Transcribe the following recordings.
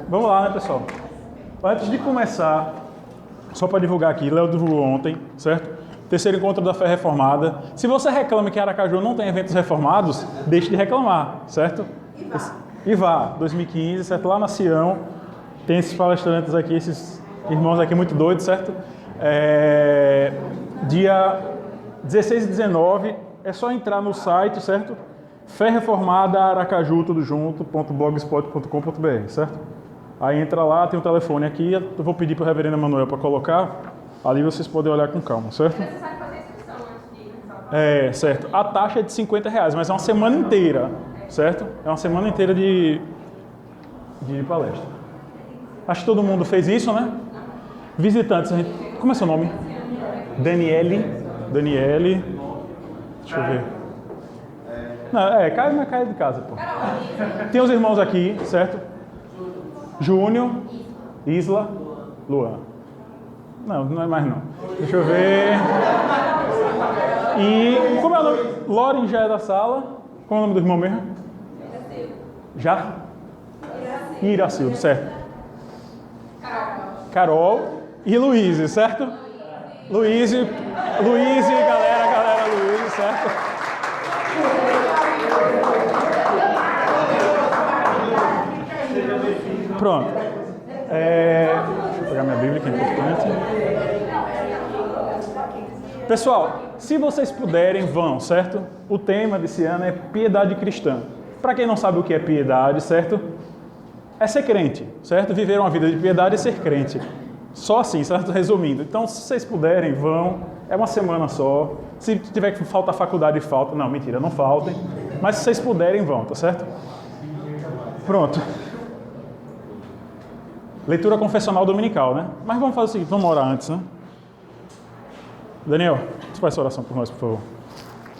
Vamos lá, né, pessoal? Antes de começar, só para divulgar aqui, Léo divulgou ontem, certo? Terceiro encontro da Fé Reformada. Se você reclama que Aracaju não tem eventos reformados, deixe de reclamar, certo? E vá, 2015, certo? Lá na Sião, tem esses palestrantes aqui, esses irmãos aqui muito doidos, certo? Dia 16 e 19, é só entrar no site, certo? Fé Reformada Aracaju, tudo junto, .blogspot.com.br, certo? Aí entra lá, tem um telefone aqui, eu vou pedir para o reverendo Emanuel para colocar, ali vocês podem olhar com calma, certo? É necessário fazer inscrição antes de ir. Certo. A taxa é de R$50, mas é uma semana inteira, certo? É uma semana inteira de palestra. Acho que todo mundo fez isso, né? Visitantes, como é seu nome? Daniele. Deixa eu ver. Não, cai de casa, pô. Tem os irmãos aqui, certo? Júnior, Isla, Luan. Não é mais não. Deixa eu ver. E como é o nome? Loren já é da sala. Qual é o nome do irmão mesmo? Já? Iracildo, certo. Carol e Luíse, certo? Luíse, galera, Luíse, certo? Pronto. Deixa eu pegar minha Bíblia, que é importante. Pessoal, se vocês puderem, vão, certo? O tema desse ano é piedade cristã. Para quem não sabe o que é piedade, certo? É ser crente, certo? Viver uma vida de piedade é ser crente. Só assim, certo? Resumindo. Então, se vocês puderem, vão. É uma semana só. Se tiver que faltar faculdade, falta. Não, mentira, não faltem. Mas se vocês puderem, vão, tá certo? Pronto. Leitura confessional dominical, né? Mas vamos fazer o seguinte, vamos orar antes, né? Daniel, você faz essa oração por nós, por favor.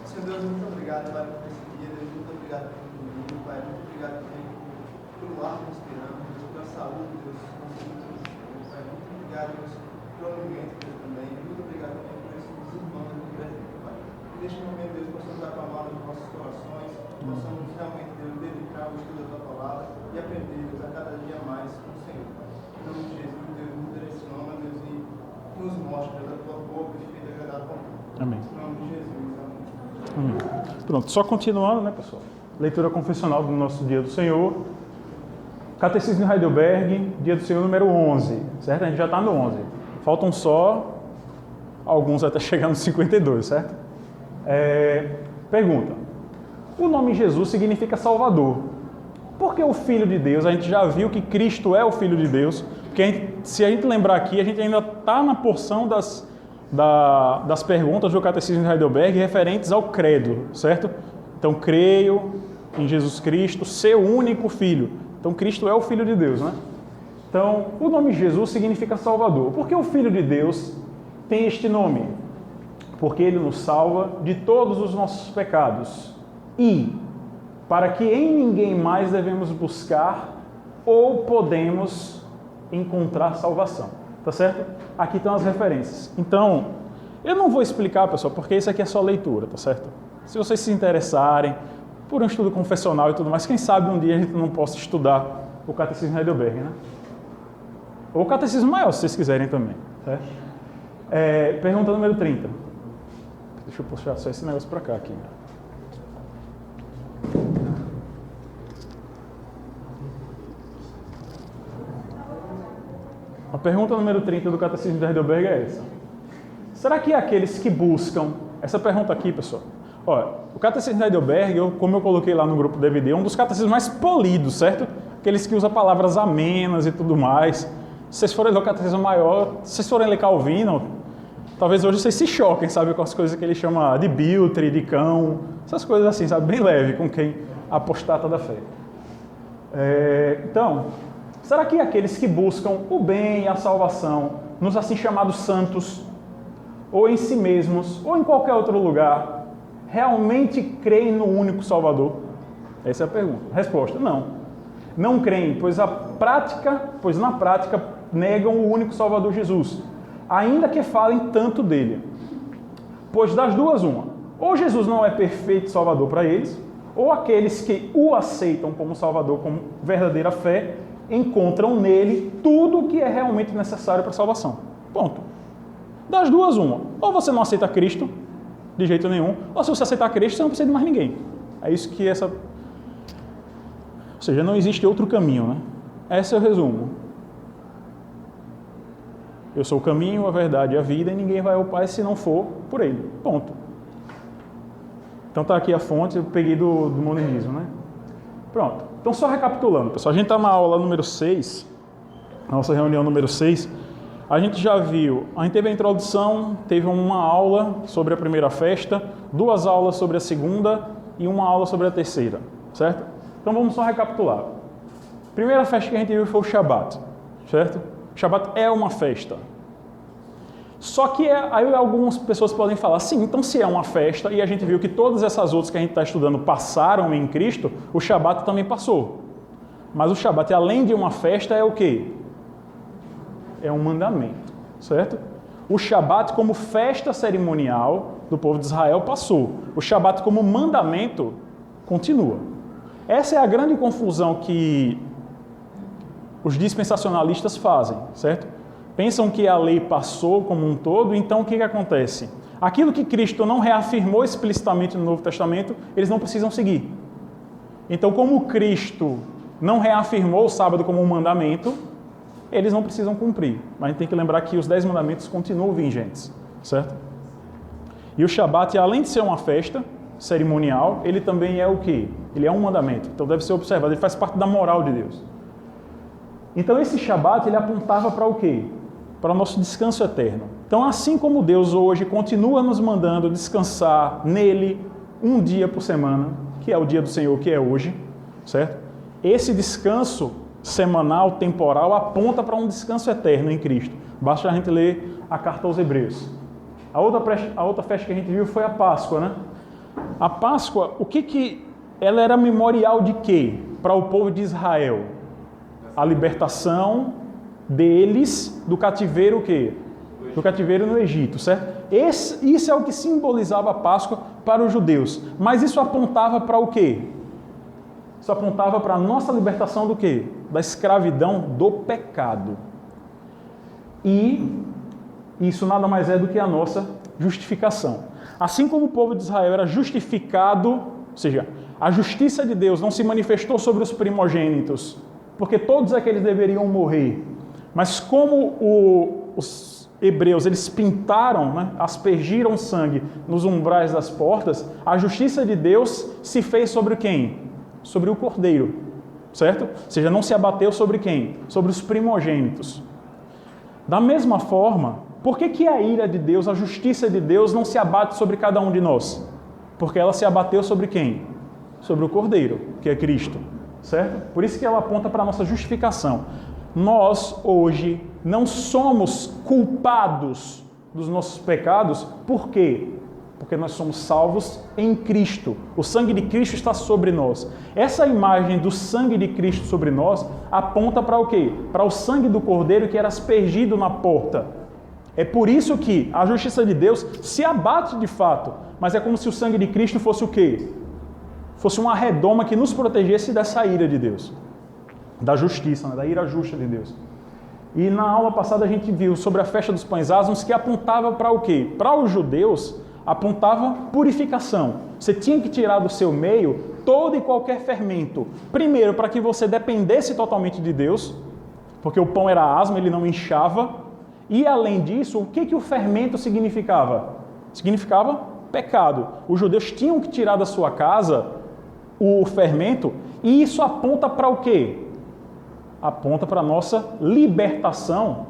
Senhor Deus, muito obrigado, Pai, por esse dia, Deus, muito obrigado pelo domingo, Pai, muito obrigado também pelo ar que respiramos, Deus, pela saúde, Deus, Pai, muito obrigado, Deus, pelo alimento, Deus, também, muito obrigado também por esses irmãos aqui presentes, Pai. E neste momento, Deus, possamos acalmar os nossos corações, possamos realmente, Deus, dedicar o estudo da Tua Palavra e aprender, Deus, a cada dia mais com o Senhor. Em nome de Jesus, Deus, nos direciona, Deus, e nos mostra, Deus, a Tua boca e feita agradar com Deus. Amém. Em nome de Jesus, Pronto, só continuando, né, pessoal? Leitura confessional do nosso Dia do Senhor. Catecismo de Heidelberg, Dia do Senhor número 11, certo? A gente já está no 11. Faltam só alguns até chegar no 52, certo? Pergunta. O nome Jesus significa Salvador. Por que o Filho de Deus? A gente já viu que Cristo é o Filho de Deus. Porque se a gente lembrar aqui, a gente ainda está na porção das perguntas do Catecismo de Heidelberg referentes ao credo, certo? Então, creio em Jesus Cristo, seu único Filho. Então, Cristo é o Filho de Deus, né? Então, o nome Jesus significa Salvador. Por que o Filho de Deus tem este nome? Porque Ele nos salva de todos os nossos pecados. E, para que em ninguém mais devemos buscar ou podemos encontrar salvação. Tá certo? Aqui estão as referências. Então, eu não vou explicar, pessoal, porque isso aqui é só leitura, tá certo? Se vocês se interessarem por um estudo confessional e tudo mais, quem sabe um dia a gente não possa estudar o Catecismo de Heidelberg, né? Ou o Catecismo Maior, se vocês quiserem também, certo? Pergunta número 30. Deixa eu puxar só esse negócio para cá aqui. A pergunta número 30 do Catecismo de Heidelberg é essa. Será que aqueles que buscam... Essa pergunta aqui, pessoal. Olha, o Catecismo de Heidelberg, como eu coloquei lá no grupo DVD, é um dos catecismos mais polidos, certo? Aqueles que usam palavras amenas e tudo mais. Se vocês forem ler o Catecismo Maior, se vocês forem ler Calvino, talvez hoje vocês se choquem, sabe? Com as coisas que ele chama de biltre, de cão, essas coisas assim, sabe? Bem leve com quem apostata da fé. Então... Será que aqueles que buscam o bem e a salvação, nos assim chamados santos, ou em si mesmos, ou em qualquer outro lugar, realmente creem no único Salvador? Essa é a pergunta. Resposta: não. Não creem, pois na prática negam o único Salvador Jesus, ainda que falem tanto dele. Pois das duas, uma. Ou Jesus não é perfeito Salvador para eles, ou aqueles que o aceitam como Salvador, como verdadeira fé, encontram nele tudo o que é realmente necessário para a salvação. Ponto. Das duas, uma. Ou você não aceita Cristo, de jeito nenhum, ou se você aceitar Cristo, você não precisa de mais ninguém. É isso que essa... Ou seja, não existe outro caminho, né? Esse é o resumo. Eu sou o caminho, a verdade e a vida, e ninguém vai ao Pai se não for por Ele. Ponto. Então está aqui a fonte, eu peguei do modernismo, né? Pronto. Então só recapitulando, pessoal. A gente está na aula número 6, nossa reunião número 6. A gente já viu, a gente teve a introdução, teve uma aula sobre a primeira festa, 2 aulas sobre a segunda e uma aula sobre a terceira, certo? Então vamos só recapitular. A primeira festa que a gente viu foi o Shabat, certo? O Shabat é uma festa. Só que aí algumas pessoas podem falar, sim, então se é uma festa, e a gente viu que todas essas outras que a gente está estudando passaram em Cristo, o Shabat também passou. Mas o Shabat, além de uma festa, é o quê? É um mandamento, certo? O Shabat como festa cerimonial do povo de Israel passou. O Shabat como mandamento continua. Essa é a grande confusão que os dispensacionalistas fazem, certo? Pensam que a lei passou como um todo, então o que acontece? Aquilo que Cristo não reafirmou explicitamente no Novo Testamento, eles não precisam seguir. Então, como Cristo não reafirmou o sábado como um mandamento, eles não precisam cumprir. Mas a gente tem que lembrar que os 10 mandamentos continuam vigentes, certo? E o Shabat, além de ser uma festa cerimonial, ele também é o quê? Ele é um mandamento, então deve ser observado, ele faz parte da moral de Deus. Então esse Shabat, ele apontava para o quê? Para o nosso descanso eterno. Então, assim como Deus hoje continua nos mandando descansar nele um dia por semana, que é o dia do Senhor, que é hoje, certo? Esse descanso semanal, temporal, aponta para um descanso eterno em Cristo. Basta a gente ler a carta aos Hebreus. A outra festa que a gente viu foi a Páscoa, né? A Páscoa, ela era memorial de quê? Para o povo de Israel. A libertação deles do cativeiro o quê? Do cativeiro no Egito, certo? Isso é o que simbolizava a Páscoa para os judeus. Mas isso apontava para o quê? Isso apontava para a nossa libertação do quê? Da escravidão do pecado. E isso nada mais é do que a nossa justificação. Assim como o povo de Israel era justificado, ou seja, a justiça de Deus não se manifestou sobre os primogênitos, porque todos aqueles deveriam morrer. Mas como os hebreus, eles pintaram, né, aspergiram sangue nos umbrais das portas, a justiça de Deus se fez sobre quem? Sobre o Cordeiro, certo? Ou seja, não se abateu sobre quem? Sobre os primogênitos. Da mesma forma, por que a ira de Deus, a justiça de Deus não se abate sobre cada um de nós? Porque ela se abateu sobre quem? Sobre o Cordeiro, que é Cristo, certo? Por isso que ela aponta para a nossa justificação. Nós, hoje, não somos culpados dos nossos pecados. Por quê? Porque nós somos salvos em Cristo. O sangue de Cristo está sobre nós. Essa imagem do sangue de Cristo sobre nós aponta para o quê? Para o sangue do Cordeiro que era aspergido na porta. É por isso que a justiça de Deus se abate de fato. Mas é como se o sangue de Cristo fosse o quê? Fosse uma redoma que nos protegesse dessa ira de Deus. Da justiça, né? Da ira justa de Deus. E na aula passada a gente viu sobre a festa dos pães asmos que apontava para o quê? Para os judeus, apontava purificação. Você tinha que tirar do seu meio todo e qualquer fermento. Primeiro, para que você dependesse totalmente de Deus, porque o pão era asmo, ele não inchava. E além disso, o que o fermento significava? Significava pecado. Os judeus tinham que tirar da sua casa o fermento, e isso aponta para o quê? Aponta para a nossa libertação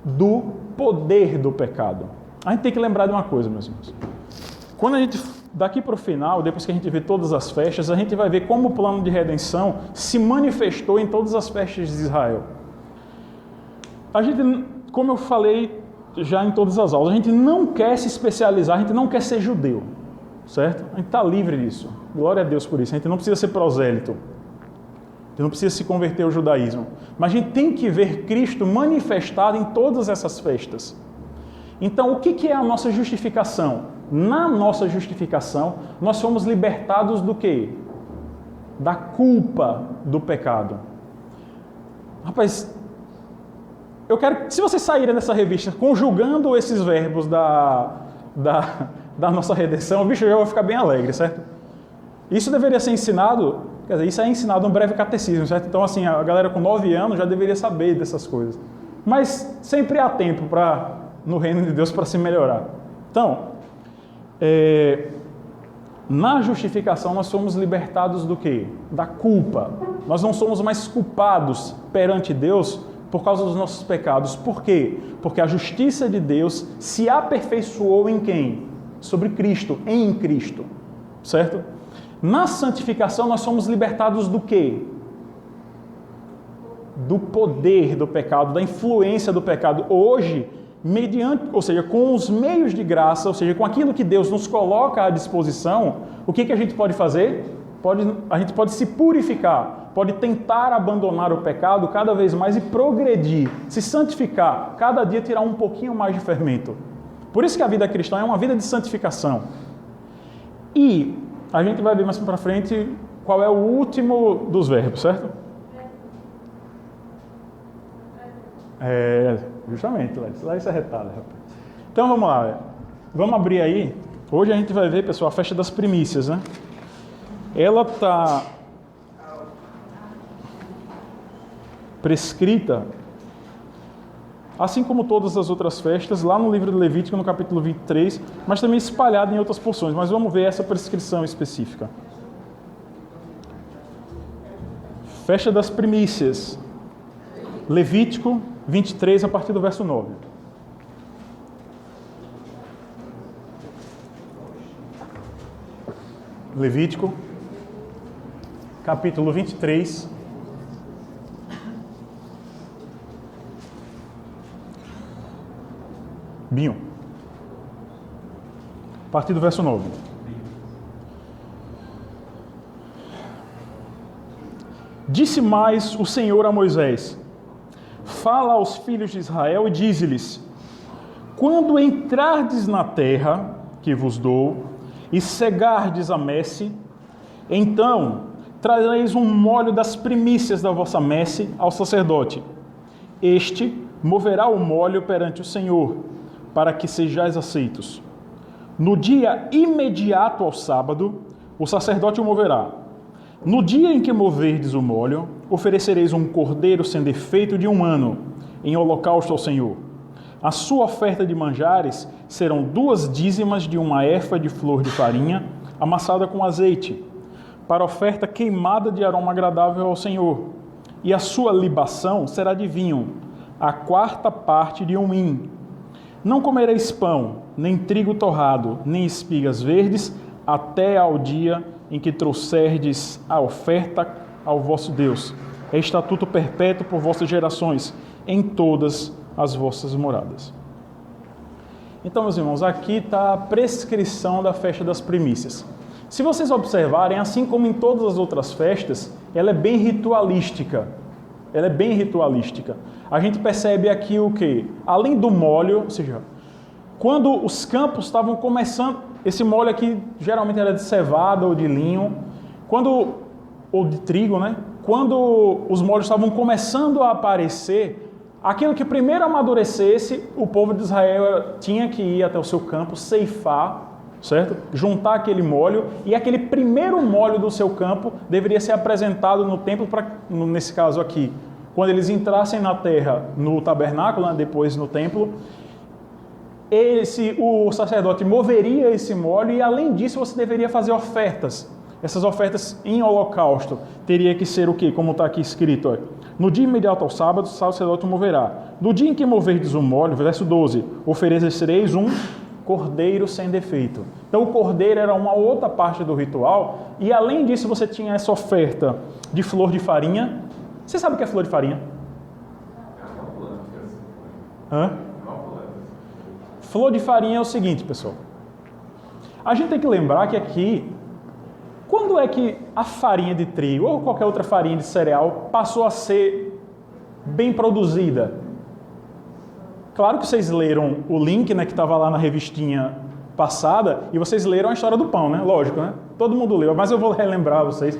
do poder do pecado. A gente tem que lembrar de uma coisa, meus irmãos. Quando a gente, daqui para o final, depois que a gente vê todas as festas, a gente vai ver como o plano de redenção se manifestou em todas as festas de Israel. A gente, como eu falei já em todas as aulas, a gente não quer se especializar, a gente não quer ser judeu, certo? A gente está livre disso. Glória a Deus por isso. A gente não precisa ser prosélito. A gente não precisa se converter ao judaísmo. Mas a gente tem que ver Cristo manifestado em todas essas festas. Então, o que é a nossa justificação? Na nossa justificação, nós somos libertados do quê? da culpa do pecado. Rapaz, eu quero que, se vocês saírem dessa revista conjugando esses verbos da nossa redenção, bicho, eu já vou ficar bem alegre, certo? Isso deveria ser ensinado, quer dizer, isso é ensinado no breve catecismo, certo? Então, assim, a galera com 9 anos já deveria saber dessas coisas. Mas sempre há tempo no reino de Deus para se melhorar. Então, na justificação nós somos libertados do quê? Da culpa. Nós não somos mais culpados perante Deus por causa dos nossos pecados. Por quê? Porque a justiça de Deus se aperfeiçoou em quem? Sobre Cristo, em Cristo. Certo? Na santificação nós somos libertados do quê? Do poder do pecado, da influência do pecado. Hoje, mediante, ou seja, com os meios de graça, ou seja, com aquilo que Deus nos coloca à disposição, o que a gente pode fazer? A gente pode se purificar, pode tentar abandonar o pecado cada vez mais e progredir, se santificar, cada dia tirar um pouquinho mais de fermento. Por isso que a vida cristã é uma vida de santificação. E a gente vai ver mais para frente qual é o último dos verbos, certo? Justamente, lá isso é retalho, rapaz. Então vamos lá, vamos abrir aí. Hoje a gente vai ver, pessoal, a festa das primícias, né? Ela está prescrita, assim como todas as outras festas, lá no livro de Levítico, no capítulo 23, mas também espalhada em outras porções. Mas vamos ver essa prescrição específica. Festa das primícias. Levítico 23, a partir do verso 9. Levítico, capítulo 23. Binho. A partir do verso 9. Disse mais o Senhor a Moisés: fala aos filhos de Israel e dize-lhes: quando entrardes na terra que vos dou e cegardes a messe, então trazereis um molho das primícias da vossa messe ao sacerdote. Este moverá o molho perante o Senhor, para que sejais aceitos. No dia imediato ao sábado, o sacerdote o moverá. No dia em que moverdes o molho, oferecereis um cordeiro sem defeito de 1 ano, em holocausto ao Senhor. A sua oferta de manjares serão 2 dízimas de 1 efa de flor de farinha, amassada com azeite, para oferta queimada de aroma agradável ao Senhor. E a sua libação será de vinho, a 4ª parte de 1 hin. Não comereis pão, nem trigo torrado, nem espigas verdes, até ao dia em que trouxerdes a oferta ao vosso Deus. É estatuto perpétuo por vossas gerações, em todas as vossas moradas. Então, meus irmãos, aqui está a prescrição da festa das primícias. Se vocês observarem, assim como em todas as outras festas, ela é bem ritualística. Ela é bem ritualística. A gente percebe aqui o quê? Além do molho, ou seja, quando os campos estavam começando, esse molho aqui geralmente era de cevada ou de linho, ou de trigo, né? Quando os molhos estavam começando a aparecer, aquilo que primeiro amadurecesse, o povo de Israel tinha que ir até o seu campo, ceifar, certo? Juntar aquele molho, e aquele primeiro molho do seu campo deveria ser apresentado no templo, nesse caso aqui, quando eles entrassem na terra, no tabernáculo, né, depois no templo, o sacerdote moveria esse molho, e além disso você deveria fazer ofertas. Essas ofertas em holocausto teria que ser o quê? Como está aqui escrito, ó. No dia imediato ao sábado, o sacerdote moverá. No dia em que moverdes o molho, verso 12, oferecereis um cordeiro sem defeito. Então o cordeiro era uma outra parte do ritual, e além disso você tinha essa oferta de flor de farinha. Você sabe o que é flor de farinha? Hã? Flor de farinha é o seguinte, pessoal. A gente tem que lembrar que aqui, quando é que a farinha de trigo ou qualquer outra farinha de cereal passou a ser bem produzida? Claro que vocês leram o link, né, que estava lá na revistinha passada, e vocês leram a história do pão, né? Lógico, né? Todo mundo leu, mas eu vou relembrar vocês.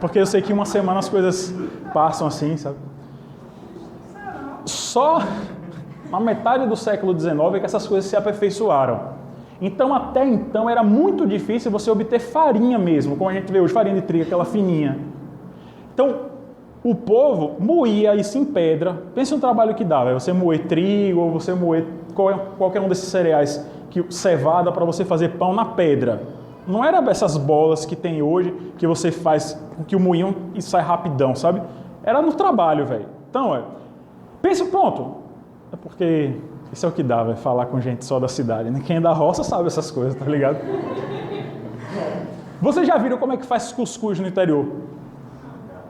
Porque eu sei que uma semana as coisas passam assim, sabe? Só na metade do século XIX é que essas coisas se aperfeiçoaram. Então, até então, era muito difícil você obter farinha mesmo, como a gente vê hoje, farinha de trigo, aquela fininha. Então, o povo moía isso em pedra. Pensa no trabalho que dava, você moer trigo, ou você moer qualquer um desses cereais, cevada para você fazer pão na pedra. Não era essas bolas que tem hoje, que você faz, que o moinho e sai rapidão, sabe? Era no trabalho, velho. Então, pensa, pronto. É porque isso é o que dá, vai falar com gente só da cidade, né? Quem é da roça sabe essas coisas, tá ligado? Vocês já viram como é que faz cuscuz no interior?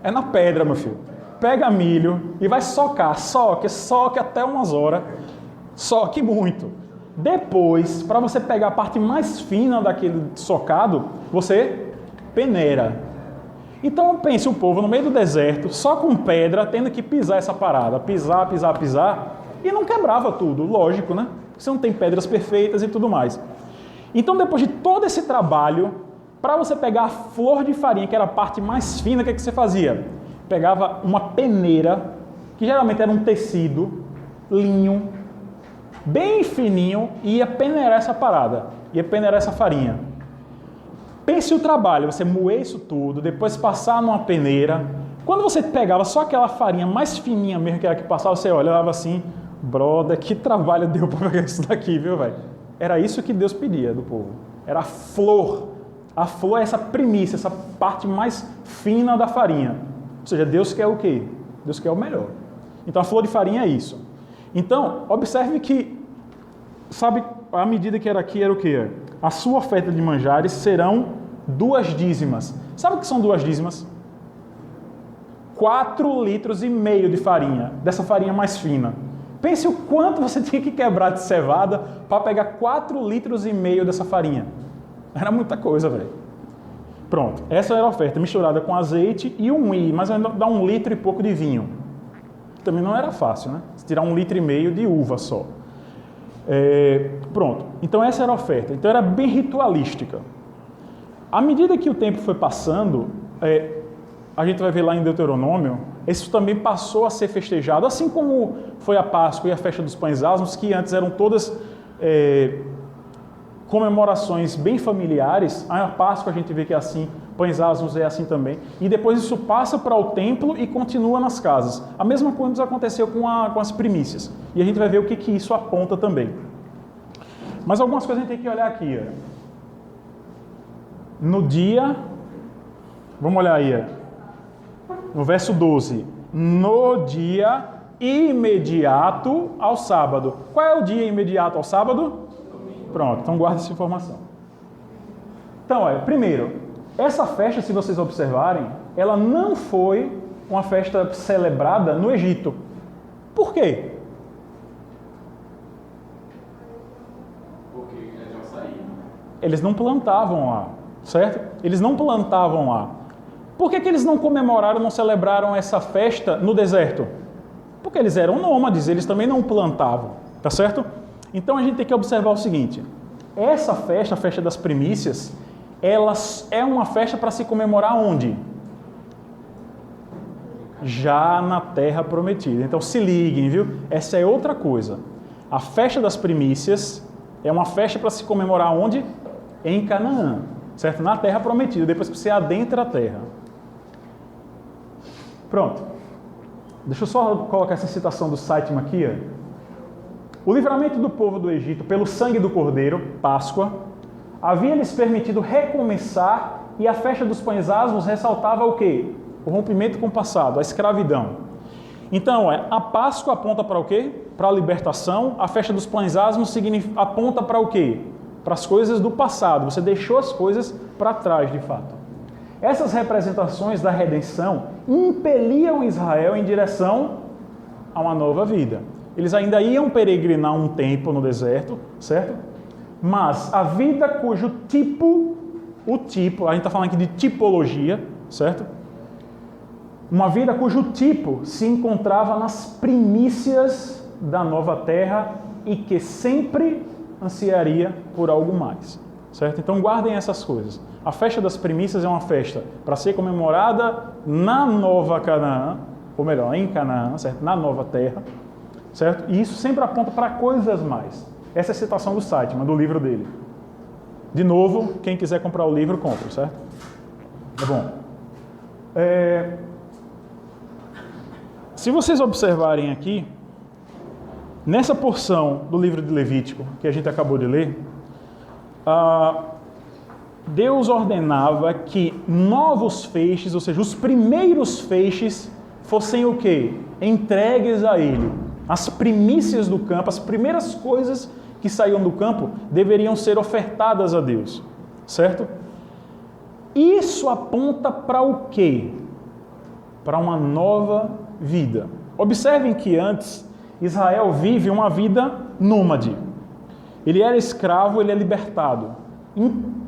É na pedra, meu filho. Pega milho e vai socar, soque até umas horas, soque muito. Depois, para você pegar a parte mais fina daquele socado, você peneira. Então pense o povo no meio do deserto, só com pedra, tendo que pisar essa parada, pisar, e não quebrava tudo, lógico, né? Você não tem pedras perfeitas e tudo mais. Então depois de todo esse trabalho, para você pegar a flor de farinha, que era a parte mais fina, o que você fazia? Pegava uma peneira, que geralmente era um tecido, linho, bem fininho, e ia peneirar essa parada, ia peneirar essa farinha. Pense o trabalho, você moer isso tudo, depois passar numa peneira. Quando você pegava só aquela farinha mais fininha mesmo, que era que passava, você olhava assim, brother, que trabalho deu para pegar isso daqui, viu, velho? Era isso que Deus pedia do povo. Era a flor. A flor é essa primícia, essa parte mais fina da farinha. Ou seja, Deus quer o quê? Deus quer o melhor. Então a flor de farinha é isso. Então, observe que, sabe, a medida que era aqui era o quê? A sua oferta de manjares serão 2 dízimas. Sabe o que são 2 dízimas? 4,5 litros de farinha, dessa farinha mais fina. Pense o quanto você tinha que quebrar de cevada para pegar 4,5 litros dessa farinha. Era muita coisa, velho. Pronto, essa era a oferta, misturada com azeite e mas ainda dá 1 litro e pouco de vinho. Também não era fácil, né? Tirar 1,5 litro de uva só. Pronto, então essa era a oferta. Então era bem ritualística. À medida que o tempo foi passando, a gente vai ver lá em Deuteronômio, isso também passou a ser festejado, assim como foi a Páscoa e a festa dos pães asmos, que antes eram todas comemorações bem familiares. A Páscoa a gente vê que é assim, pães asmos é assim também, e depois isso passa para o templo e continua nas casas. A mesma coisa aconteceu com as primícias, e a gente vai ver o que isso aponta também. Mas algumas coisas a gente tem que olhar aqui. No dia, vamos olhar aí, no verso 12, no dia imediato ao sábado. Qual é o dia imediato ao sábado? Pronto, então guarda essa informação. Então, primeiro, essa festa, se vocês observarem, ela não foi uma festa celebrada no Egito. Por quê? Porque eles já saíram. Eles não plantavam lá, certo? Eles não plantavam lá. Por que eles não comemoraram, não celebraram essa festa no deserto? Porque eles eram nômades, eles também não plantavam, tá certo? Então a gente tem que observar o seguinte, essa festa, a festa das primícias, ela é uma festa para se comemorar onde? Já na terra prometida. Então se liguem, viu? Essa é outra coisa. A festa das primícias é uma festa para se comemorar onde? Em Canaã, certo? Na terra prometida, depois que você adentra a terra. Pronto. Deixa eu só colocar essa citação do Sétimo aqui. O livramento do povo do Egito pelo sangue do Cordeiro, Páscoa, havia lhes permitido recomeçar, e a festa dos pães asmos ressaltava o quê? O rompimento com o passado, a escravidão. Então, a Páscoa aponta para o quê? Para a libertação. A festa dos pães asmos aponta para o quê? Para as coisas do passado. Você deixou as coisas para trás, de fato. Essas representações da redenção impeliam Israel em direção a uma nova vida. Eles ainda iam peregrinar um tempo no deserto, certo? Mas a vida cujo tipo, a gente está falando aqui de tipologia, certo? Uma vida cujo tipo se encontrava nas primícias da nova terra e que sempre ansiaria por algo mais. certo? Então guardem essas coisas. A festa das primícias é uma festa para ser comemorada na Nova Canaã, ou melhor, em Canaã, certo? Na nova terra, certo? E isso sempre aponta para coisas mais. Essa é a citação do Sightman, do livro dele. De novo, quem quiser comprar o livro, compre, certo? É bom. Se vocês observarem aqui, nessa porção do livro de Levítico, que a gente acabou de ler, Deus ordenava que novos feixes, ou seja, os primeiros feixes, fossem o quê? Entregues a Ele. As primícias do campo, as primeiras coisas que saíam do campo, deveriam ser ofertadas a Deus, certo? Isso aponta para o quê? Para uma nova vida. Observem que antes, Israel vive uma vida nômade. Ele era escravo, ele é libertado.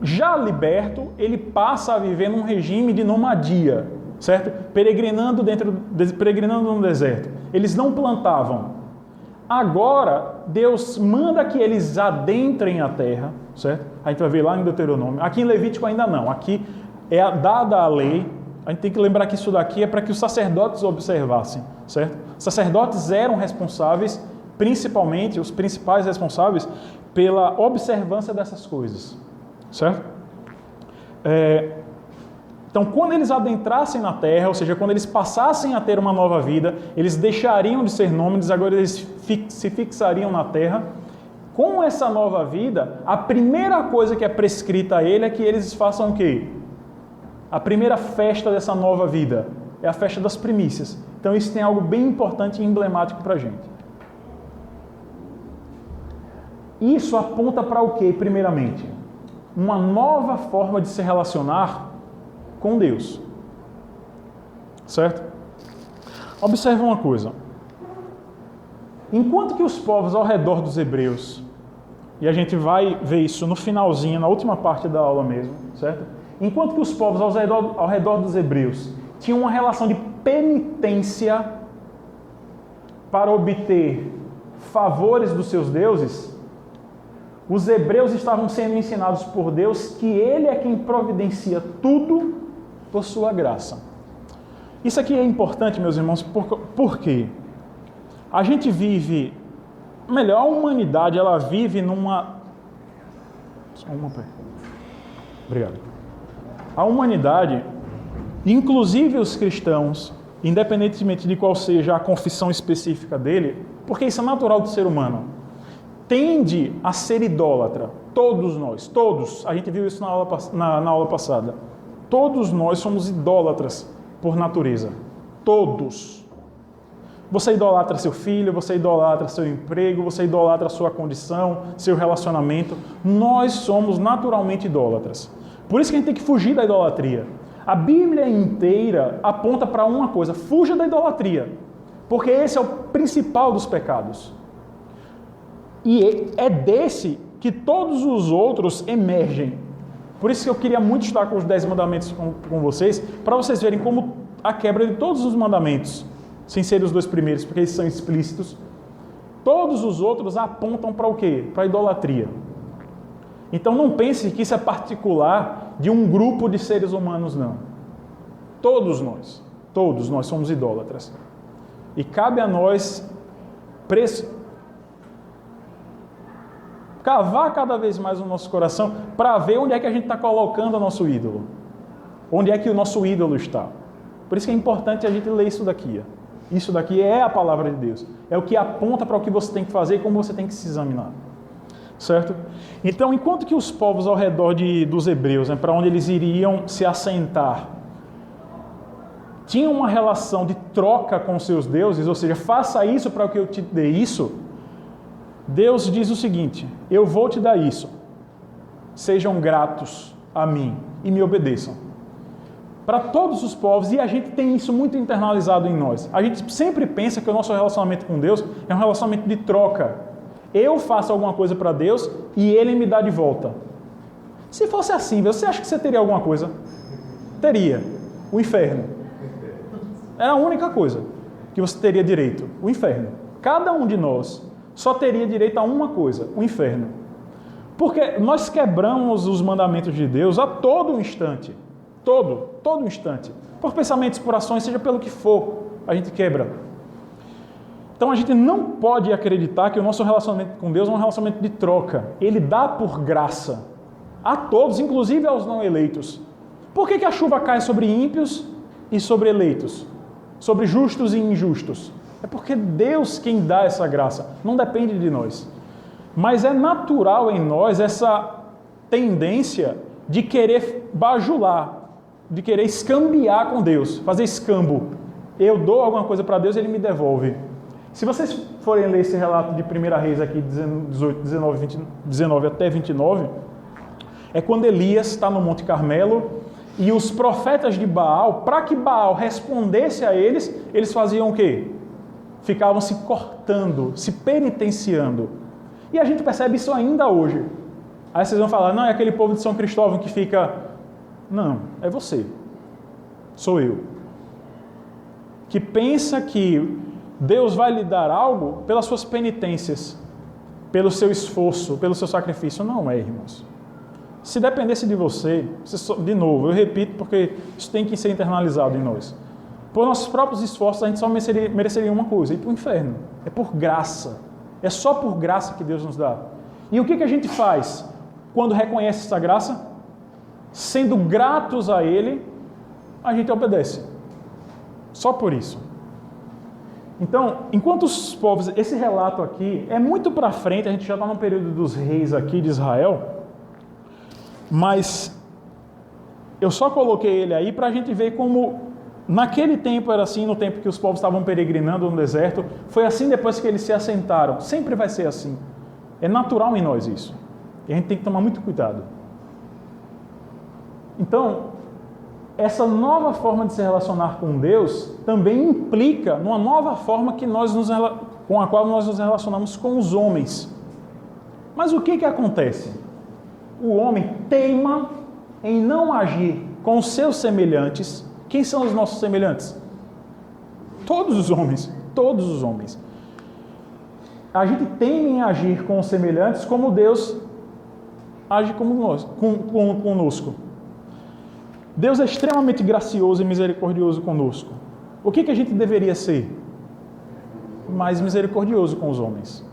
Já liberto, ele passa a viver num regime de nomadia, certo? Peregrinando no deserto. Eles não plantavam. Agora, Deus manda que eles adentrem a terra, certo? A gente vai ver lá em Deuteronômio. Aqui em Levítico ainda não. Aqui é dada a lei. A gente tem que lembrar que isso daqui é para que os sacerdotes observassem, certo? Os sacerdotes eram responsáveis, principalmente, os principais responsáveis, pela observância dessas coisas, certo? Então, quando eles adentrassem na terra, ou seja, quando eles passassem a ter uma nova vida, eles deixariam de ser nômades, agora eles se fixariam na terra. Com essa nova vida, a primeira coisa que é prescrita a ele é que eles façam o quê? A primeira festa dessa nova vida é a festa das primícias. Então, isso tem algo bem importante e emblemático para a gente. Isso aponta para o quê, primeiramente? Uma nova forma de se relacionar com Deus, certo? Observe uma coisa. Enquanto que os povos ao redor dos hebreus, e a gente vai ver isso no finalzinho, na última parte da aula mesmo, certo? Enquanto que os povos ao redor dos hebreus tinham uma relação de penitência para obter favores dos seus deuses, os hebreus estavam sendo ensinados por Deus que Ele é quem providencia tudo por sua graça. Isso aqui é importante, meus irmãos, por quê? A gente vive, melhor, a humanidade, ela vive numa... Obrigado. A humanidade, inclusive os cristãos, independentemente de qual seja a confissão específica dele, porque isso é natural do ser humano, tende a ser idólatra. Todos nós, todos. A gente viu isso na aula passada. Todos nós somos idólatras por natureza. Todos. Você idolatra seu filho, você idolatra seu emprego, você idolatra a sua condição, seu relacionamento. Nós somos naturalmente idólatras. Por isso que a gente tem que fugir da idolatria. A Bíblia inteira aponta para uma coisa: fuja da idolatria. Porque esse é o principal dos pecados. E é desse que todos os outros emergem. Por isso que eu queria muito estar com os 10 mandamentos com vocês, para vocês verem como a quebra de todos os mandamentos, sem ser os 2 primeiros, porque eles são explícitos, todos os outros apontam para o quê? Para a idolatria. Então não pense que isso é particular de um grupo de seres humanos, não. Todos nós somos idólatras. E cabe a nós cavar cada vez mais o nosso coração para ver onde é que a gente está colocando o nosso ídolo. Onde é que o nosso ídolo está. Por isso que é importante a gente ler isso daqui. Isso daqui é a palavra de Deus. É o que aponta para o que você tem que fazer e como você tem que se examinar. Certo? Então, enquanto que os povos ao redor dos hebreus, para onde eles iriam se assentar, tinham uma relação de troca com seus deuses, ou seja, faça isso para que eu te dê isso, Deus diz o seguinte: eu vou te dar isso, sejam gratos a mim e me obedeçam. Para todos os povos, e a gente tem isso muito internalizado em nós. A gente sempre pensa que o nosso relacionamento com Deus é um relacionamento de troca. Eu faço alguma coisa para Deus e Ele me dá de volta. Se fosse assim, você acha que você teria alguma coisa? Teria. O inferno. É a única coisa que você teria direito. O inferno. Cada um de nós só teria direito a uma coisa: o inferno. Porque nós quebramos os mandamentos de Deus a todo instante. Todo instante. Por pensamentos, por ações, seja pelo que for, a gente quebra. Então a gente não pode acreditar que o nosso relacionamento com Deus é um relacionamento de troca. Ele dá por graça a todos, inclusive aos não eleitos. Por que a chuva cai sobre ímpios e sobre eleitos? Sobre justos e injustos? É porque Deus quem dá essa graça, não depende de nós. Mas é natural em nós essa tendência de querer bajular, de querer escambiar com Deus, fazer escambo. Eu dou alguma coisa para Deus e Ele me devolve. Se vocês forem ler esse relato de 1 Reis aqui, 19 até 29, é quando Elias está no Monte Carmelo e os profetas de Baal, para que Baal respondesse a eles, eles faziam o quê? Ficavam se cortando, se penitenciando. E a gente percebe isso ainda hoje. Aí vocês vão falar, não, é aquele povo de São Cristóvão que fica... Não, é você. Sou eu. Que pensa que Deus vai lhe dar algo pelas suas penitências, pelo seu esforço, pelo seu sacrifício. Não é, irmãos. Se dependesse de você, de novo, eu repito porque isso tem que ser internalizado em nós. Por nossos próprios esforços, a gente só mereceria uma coisa, ir para o inferno. É por graça. É só por graça que Deus nos dá. E o que a gente faz quando reconhece essa graça? Sendo gratos a Ele, a gente obedece. Só por isso. Então, enquanto os povos... Esse relato aqui é muito para frente, a gente já está no período dos reis aqui de Israel, mas eu só coloquei ele aí para a gente ver como naquele tempo era assim, no tempo que os povos estavam peregrinando no deserto, foi assim depois que eles se assentaram. Sempre vai ser assim. É natural em nós isso. E a gente tem que tomar muito cuidado. Então, essa nova forma de se relacionar com Deus também implica numa nova forma com a qual nós nos relacionamos com os homens. Mas o que acontece? O homem teima em não agir com os seus semelhantes. Quem são os nossos semelhantes? Todos os homens. Todos os homens. A gente teima em agir com os semelhantes como Deus age conosco. Deus é extremamente gracioso e misericordioso conosco. O que a gente deveria ser? Mais misericordioso com os homens.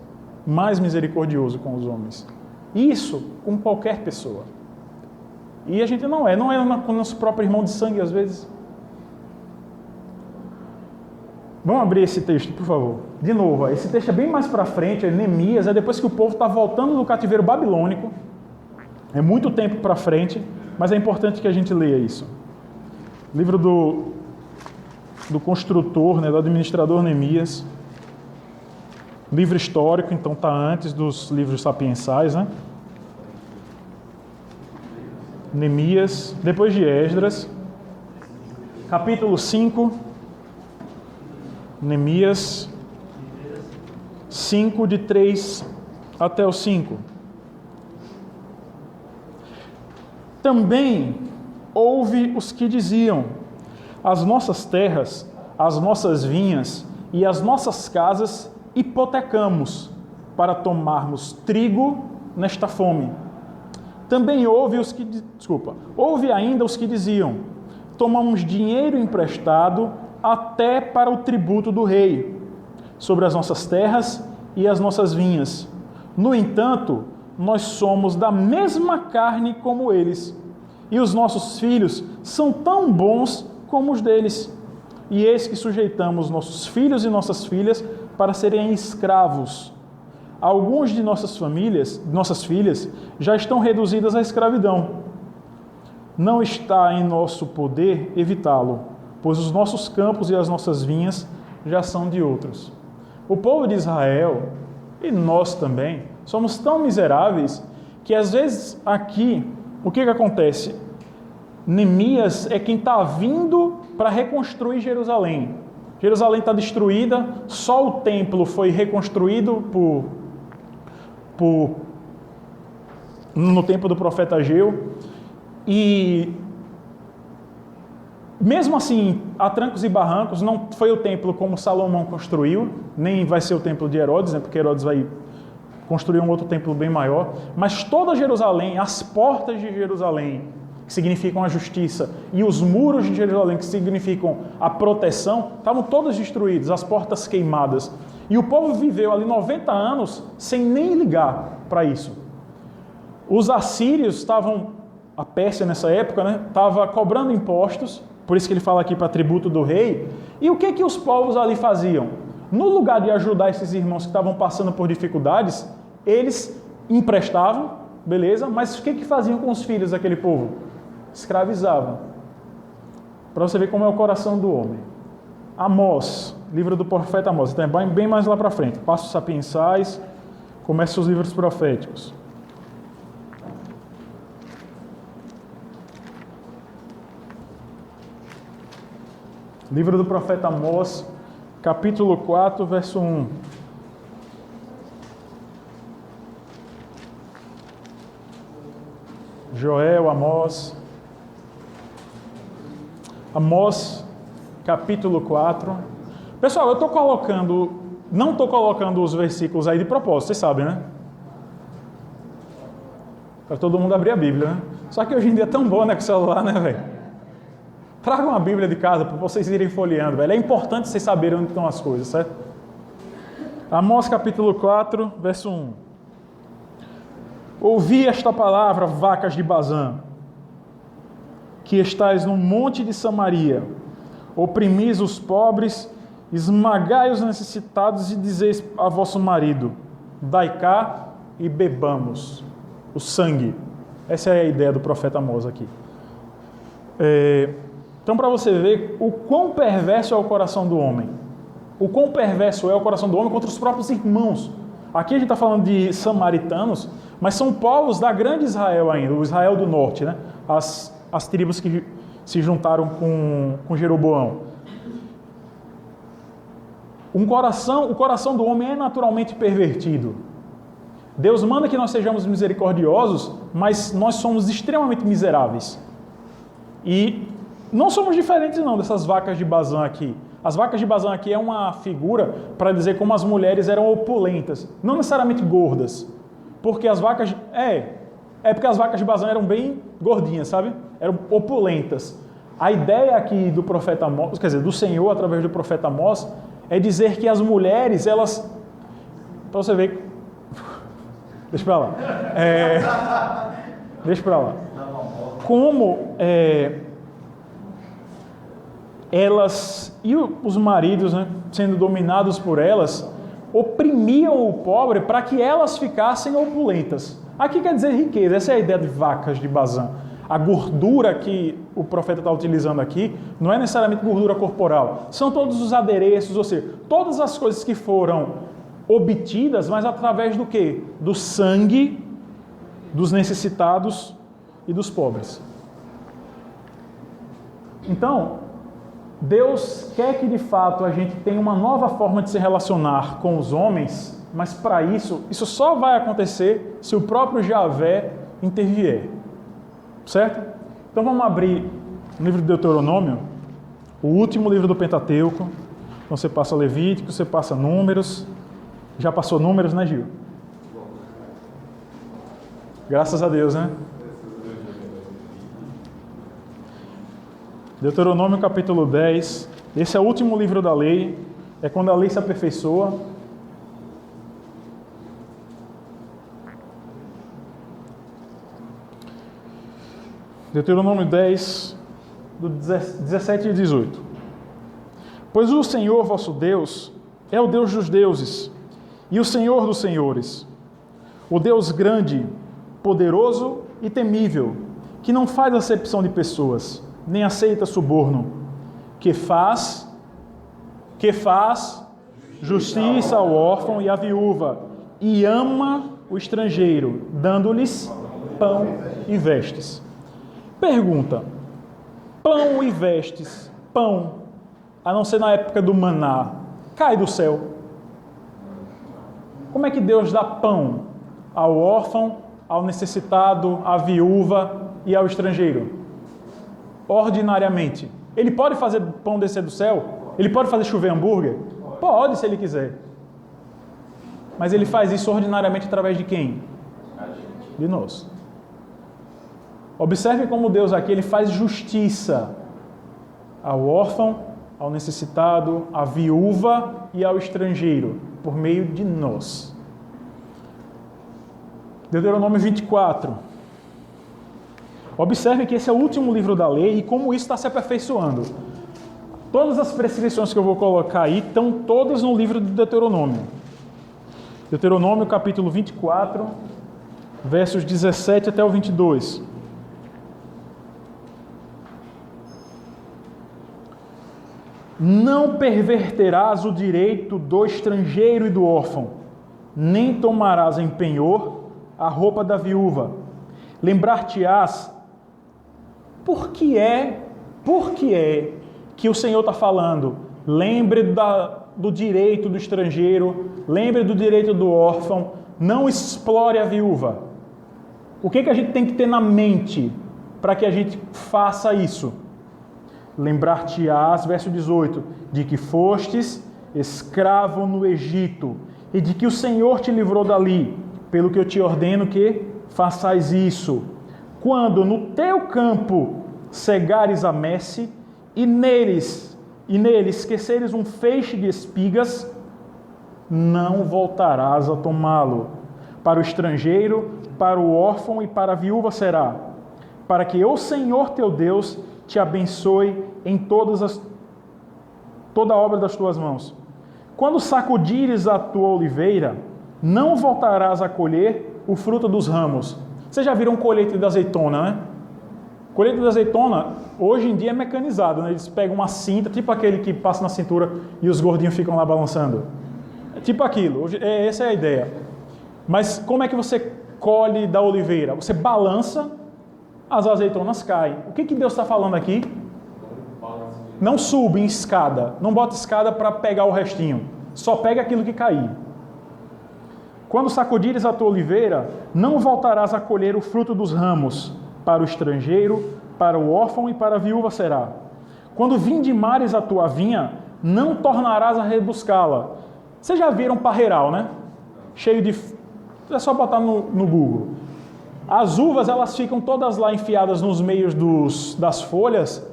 Mais misericordioso com os homens. Isso com qualquer pessoa. E a gente não é com o nosso próprio irmão de sangue às vezes. Vamos abrir esse texto, por favor. De novo, esse texto é bem mais para frente, é Neemias, é depois que o povo está voltando do cativeiro babilônico. É muito tempo para frente, mas é importante que a gente leia isso. Livro do construtor, do administrador Neemias. Livro histórico, então está antes dos livros sapiensais, né? Neemias, depois de Esdras. Capítulo 5. Neemias 5, de 3 até o 5. Também houve os que diziam: as nossas terras, as nossas vinhas e as nossas casas hipotecamos para tomarmos trigo nesta fome. Também houve ainda os que diziam: tomamos dinheiro emprestado até para o tributo do rei, sobre as nossas terras e as nossas vinhas. No entanto, nós somos da mesma carne como eles, e os nossos filhos são tão bons como os deles. E eis que sujeitamos nossos filhos e nossas filhas para serem escravos. Alguns de nossas filhas, já estão reduzidas à escravidão. Não está em nosso poder evitá-lo, pois os nossos campos e as nossas vinhas já são de outros. O povo de Israel, e nós também, somos tão miseráveis que às vezes aqui, o que acontece? Neemias é quem está vindo para reconstruir Jerusalém. Jerusalém está destruída, só o templo foi reconstruído no tempo do profeta Ageu. E mesmo assim, a trancos e barrancos, não foi o templo como Salomão construiu, nem vai ser o templo de Herodes, porque Herodes vai construir um outro templo bem maior, mas toda Jerusalém, as portas de Jerusalém, que significam a justiça, e os muros de Jerusalém, que significam a proteção, estavam todas destruídas, as portas queimadas. E o povo viveu ali 90 anos sem nem ligar para isso. Os assírios estavam, a Pérsia nessa época, né, estava cobrando impostos, por isso que ele fala aqui para tributo do rei. E o que os povos ali faziam? No lugar de ajudar esses irmãos que estavam passando por dificuldades, eles emprestavam, beleza, mas o que faziam com os filhos daquele povo? Escravizavam. Para você ver como é o coração do homem. Amós, livro do profeta Amós, então é bem mais lá para frente. Passos sapiensais, começa os livros proféticos. Livro do profeta Amós, capítulo 4, verso 1. Joel, Amós. Amós, capítulo 4. Pessoal, não estou colocando os versículos aí de propósito, vocês sabem, né? Para todo mundo abrir a Bíblia, né? Só que hoje em dia é tão bom, né, com o celular, né, velho? Tragam a Bíblia de casa para vocês irem folheando, velho. É importante vocês saberem onde estão as coisas, certo? Amós, capítulo 4, verso 1. Ouvi esta palavra, vacas de Bazã, que estais no monte de Samaria, oprimis os pobres, esmagai os necessitados e dizeis a vosso marido, dai cá e bebamos o sangue. Essa é a ideia do profeta Amós aqui. Então, para você ver o quão perverso é o coração do homem, o quão perverso é o coração do homem contra os próprios irmãos. Aqui a gente está falando de samaritanos, mas são povos da grande Israel ainda, o Israel do norte, né? As tribos que se juntaram com Jeroboão. O coração do homem é naturalmente pervertido. Deus manda que nós sejamos misericordiosos, mas nós somos extremamente miseráveis. E não somos diferentes não dessas vacas de Bazã aqui. As vacas de Bazã aqui é uma figura para dizer como as mulheres eram opulentas, não necessariamente gordas, porque as vacas... porque as vacas de Bazã eram bem gordinhas, sabe? Eram opulentas. A ideia aqui do profeta Amós, quer dizer, do Senhor através do profeta Amós, é dizer que as mulheres, elas... Para você ver... Deixa para lá. Deixa para lá. Como elas e os maridos, né, sendo dominados por elas, oprimiam o pobre para que elas ficassem opulentas. Aqui quer dizer riqueza, essa é a ideia de vacas de Bazã. A gordura que o profeta está utilizando aqui não é necessariamente gordura corporal, são todos os adereços, ou seja, todas as coisas que foram obtidas, mas através do quê? Do sangue dos necessitados e dos pobres. Então, Deus quer que de fato a gente tenha uma nova forma de se relacionar com os homens, mas para isso só vai acontecer se o próprio Javé intervier. Certo? Então vamos abrir o livro de Deuteronômio, o último livro do Pentateuco. Então você passa Levítico, você passa Números. Já passou Números, né, Gil? Graças a Deus, né? Deuteronômio capítulo 10. Esse é o último livro da lei. É quando a lei se aperfeiçoa. Deuteronômio 10, do 17 e 18. Pois o Senhor vosso Deus é o Deus dos deuses e o Senhor dos senhores, o Deus grande, poderoso e temível, que não faz acepção de pessoas, nem aceita suborno, que faz justiça ao órfão e à viúva, e ama o estrangeiro, dando-lhes pão e vestes. Pergunta: pão e vestes, pão, a não ser na época do maná, cai do céu. Como é que Deus dá pão ao órfão, ao necessitado, à viúva e ao estrangeiro? Ordinariamente. Ele pode fazer pão descer do céu? Ele pode fazer chover hambúrguer? Pode, se ele quiser. Mas ele faz isso ordinariamente através de quem? De nós. Observe como Deus aqui ele faz justiça ao órfão, ao necessitado, à viúva e ao estrangeiro, por meio de nós. Deuteronômio 24. Observe que esse é o último livro da lei e como isso está se aperfeiçoando. Todas as prescrições que eu vou colocar aí estão todas no livro de Deuteronômio. Deuteronômio capítulo 24, versos 17 até o 22. Não perverterás o direito do estrangeiro e do órfão, nem tomarás em penhor a roupa da viúva. Lembrar-te-ás, por que é que o Senhor está falando? Lembre do direito do estrangeiro, lembre do direito do órfão, não explore a viúva. O que a gente tem que ter na mente para que a gente faça isso? Lembrar-te-ás, verso 18, de que fostes escravo no Egito e de que o Senhor te livrou dali, pelo que eu te ordeno que façais isso. Quando no teu campo cegares a messe e nele esqueceres um feixe de espigas, não voltarás a tomá-lo. Para o estrangeiro, para o órfão e para a viúva será, para que o Senhor teu Deus te abençoe em toda a obra das tuas mãos. Quando sacudires a tua oliveira, não voltarás a colher o fruto dos ramos. Vocês já viram colheita de azeitona, né? Colheita de azeitona, hoje em dia é mecanizado, né? Eles pegam uma cinta, tipo aquele que passa na cintura e os gordinhos ficam lá balançando. É tipo aquilo, essa é a ideia. Mas como é que você colhe da oliveira? Você balança, as azeitonas caem. O que Deus está falando aqui? Não suba em escada, não bota escada para pegar o restinho, só pega aquilo que cair. Quando sacudires a tua oliveira, não voltarás a colher o fruto dos ramos. Para o estrangeiro, para o órfão e para a viúva será. Quando vindimares a tua vinha, não tornarás a rebuscá-la. Vocês já viram parreiral, né? Cheio de... É só botar no Google. As uvas, elas ficam todas lá enfiadas nos meios das folhas.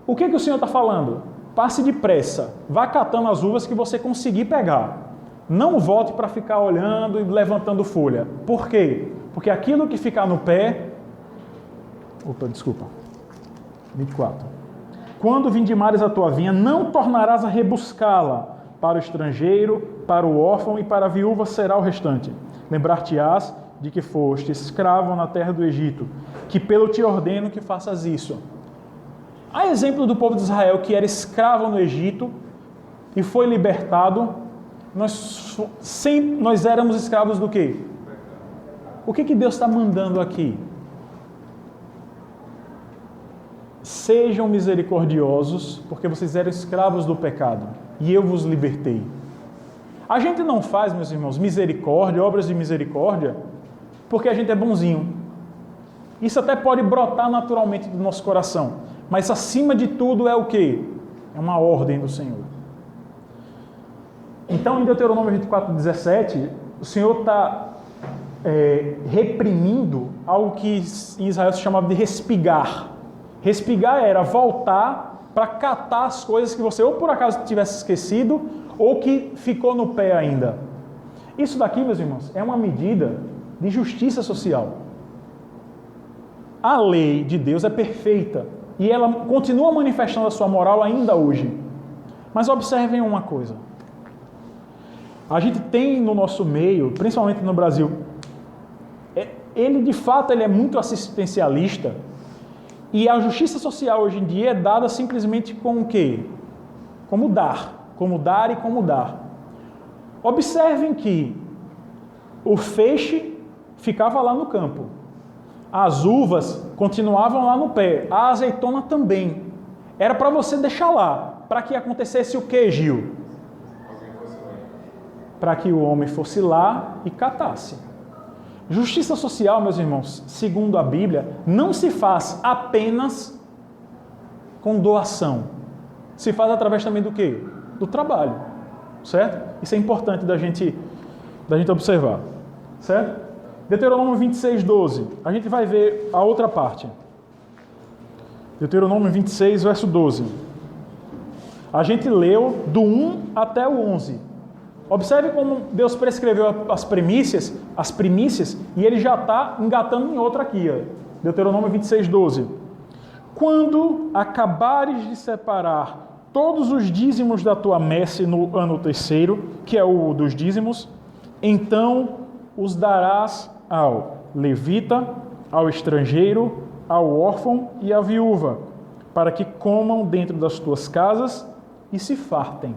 O que o Senhor está falando? Passe depressa. Vá catando as uvas que você conseguir pegar. Não volte para ficar olhando e levantando folha. Por quê? Porque aquilo que ficar no pé... 24. Quando vindimares a tua vinha, não tornarás a rebuscá-la. Para o estrangeiro, para o órfão e para a viúva será o restante. Lembrar-te-ás de que foste escravo na terra do Egito, que pelo te ordeno que faças isso. Há exemplo do povo de Israel que era escravo no Egito e foi libertado. Nós éramos escravos do quê? O que Deus está mandando aqui? Sejam misericordiosos, porque vocês eram escravos do pecado, e eu vos libertei. A gente não faz, meus irmãos, misericórdia, obras de misericórdia, porque a gente é bonzinho. Isso até pode brotar naturalmente do nosso coração, mas acima de tudo é o quê? É uma ordem do Senhor. Então, em Deuteronômio 24, 17, o Senhor está reprimindo algo que em Israel se chamava de respigar. Respigar era voltar para catar as coisas que você ou por acaso tivesse esquecido ou que ficou no pé ainda. Isso daqui, meus irmãos, é uma medida de justiça social. A lei de Deus é perfeita e ela continua manifestando a sua moral ainda hoje. Mas observem uma coisa. A gente tem no nosso meio, principalmente no Brasil, ele de fato ele é muito assistencialista. E a justiça social hoje em dia é dada simplesmente com o quê? Como dar e como dar. Observem que o feixe ficava lá no campo. As uvas continuavam lá no pé. A azeitona também. Era para você deixar lá. Para que acontecesse o quê, Gil? Para que o homem fosse lá e catasse. Justiça social, meus irmãos, segundo a Bíblia, não se faz apenas com doação. Se faz através também do quê? Do trabalho, certo? Isso é importante da gente da gente observar. Certo? Deuteronômio 26, 12. A gente vai ver a outra parte. Deuteronômio 26, verso 12. A gente leu do 1 até o 11. Observe como Deus prescreveu as primícias, e ele já está engatando em outra aqui. Ó. Deuteronômio 26, 12. Quando acabares de separar todos os dízimos da tua messe no ano terceiro, que é o dos dízimos, então os darás ao levita, ao estrangeiro, ao órfão e à viúva, para que comam dentro das tuas casas e se fartem.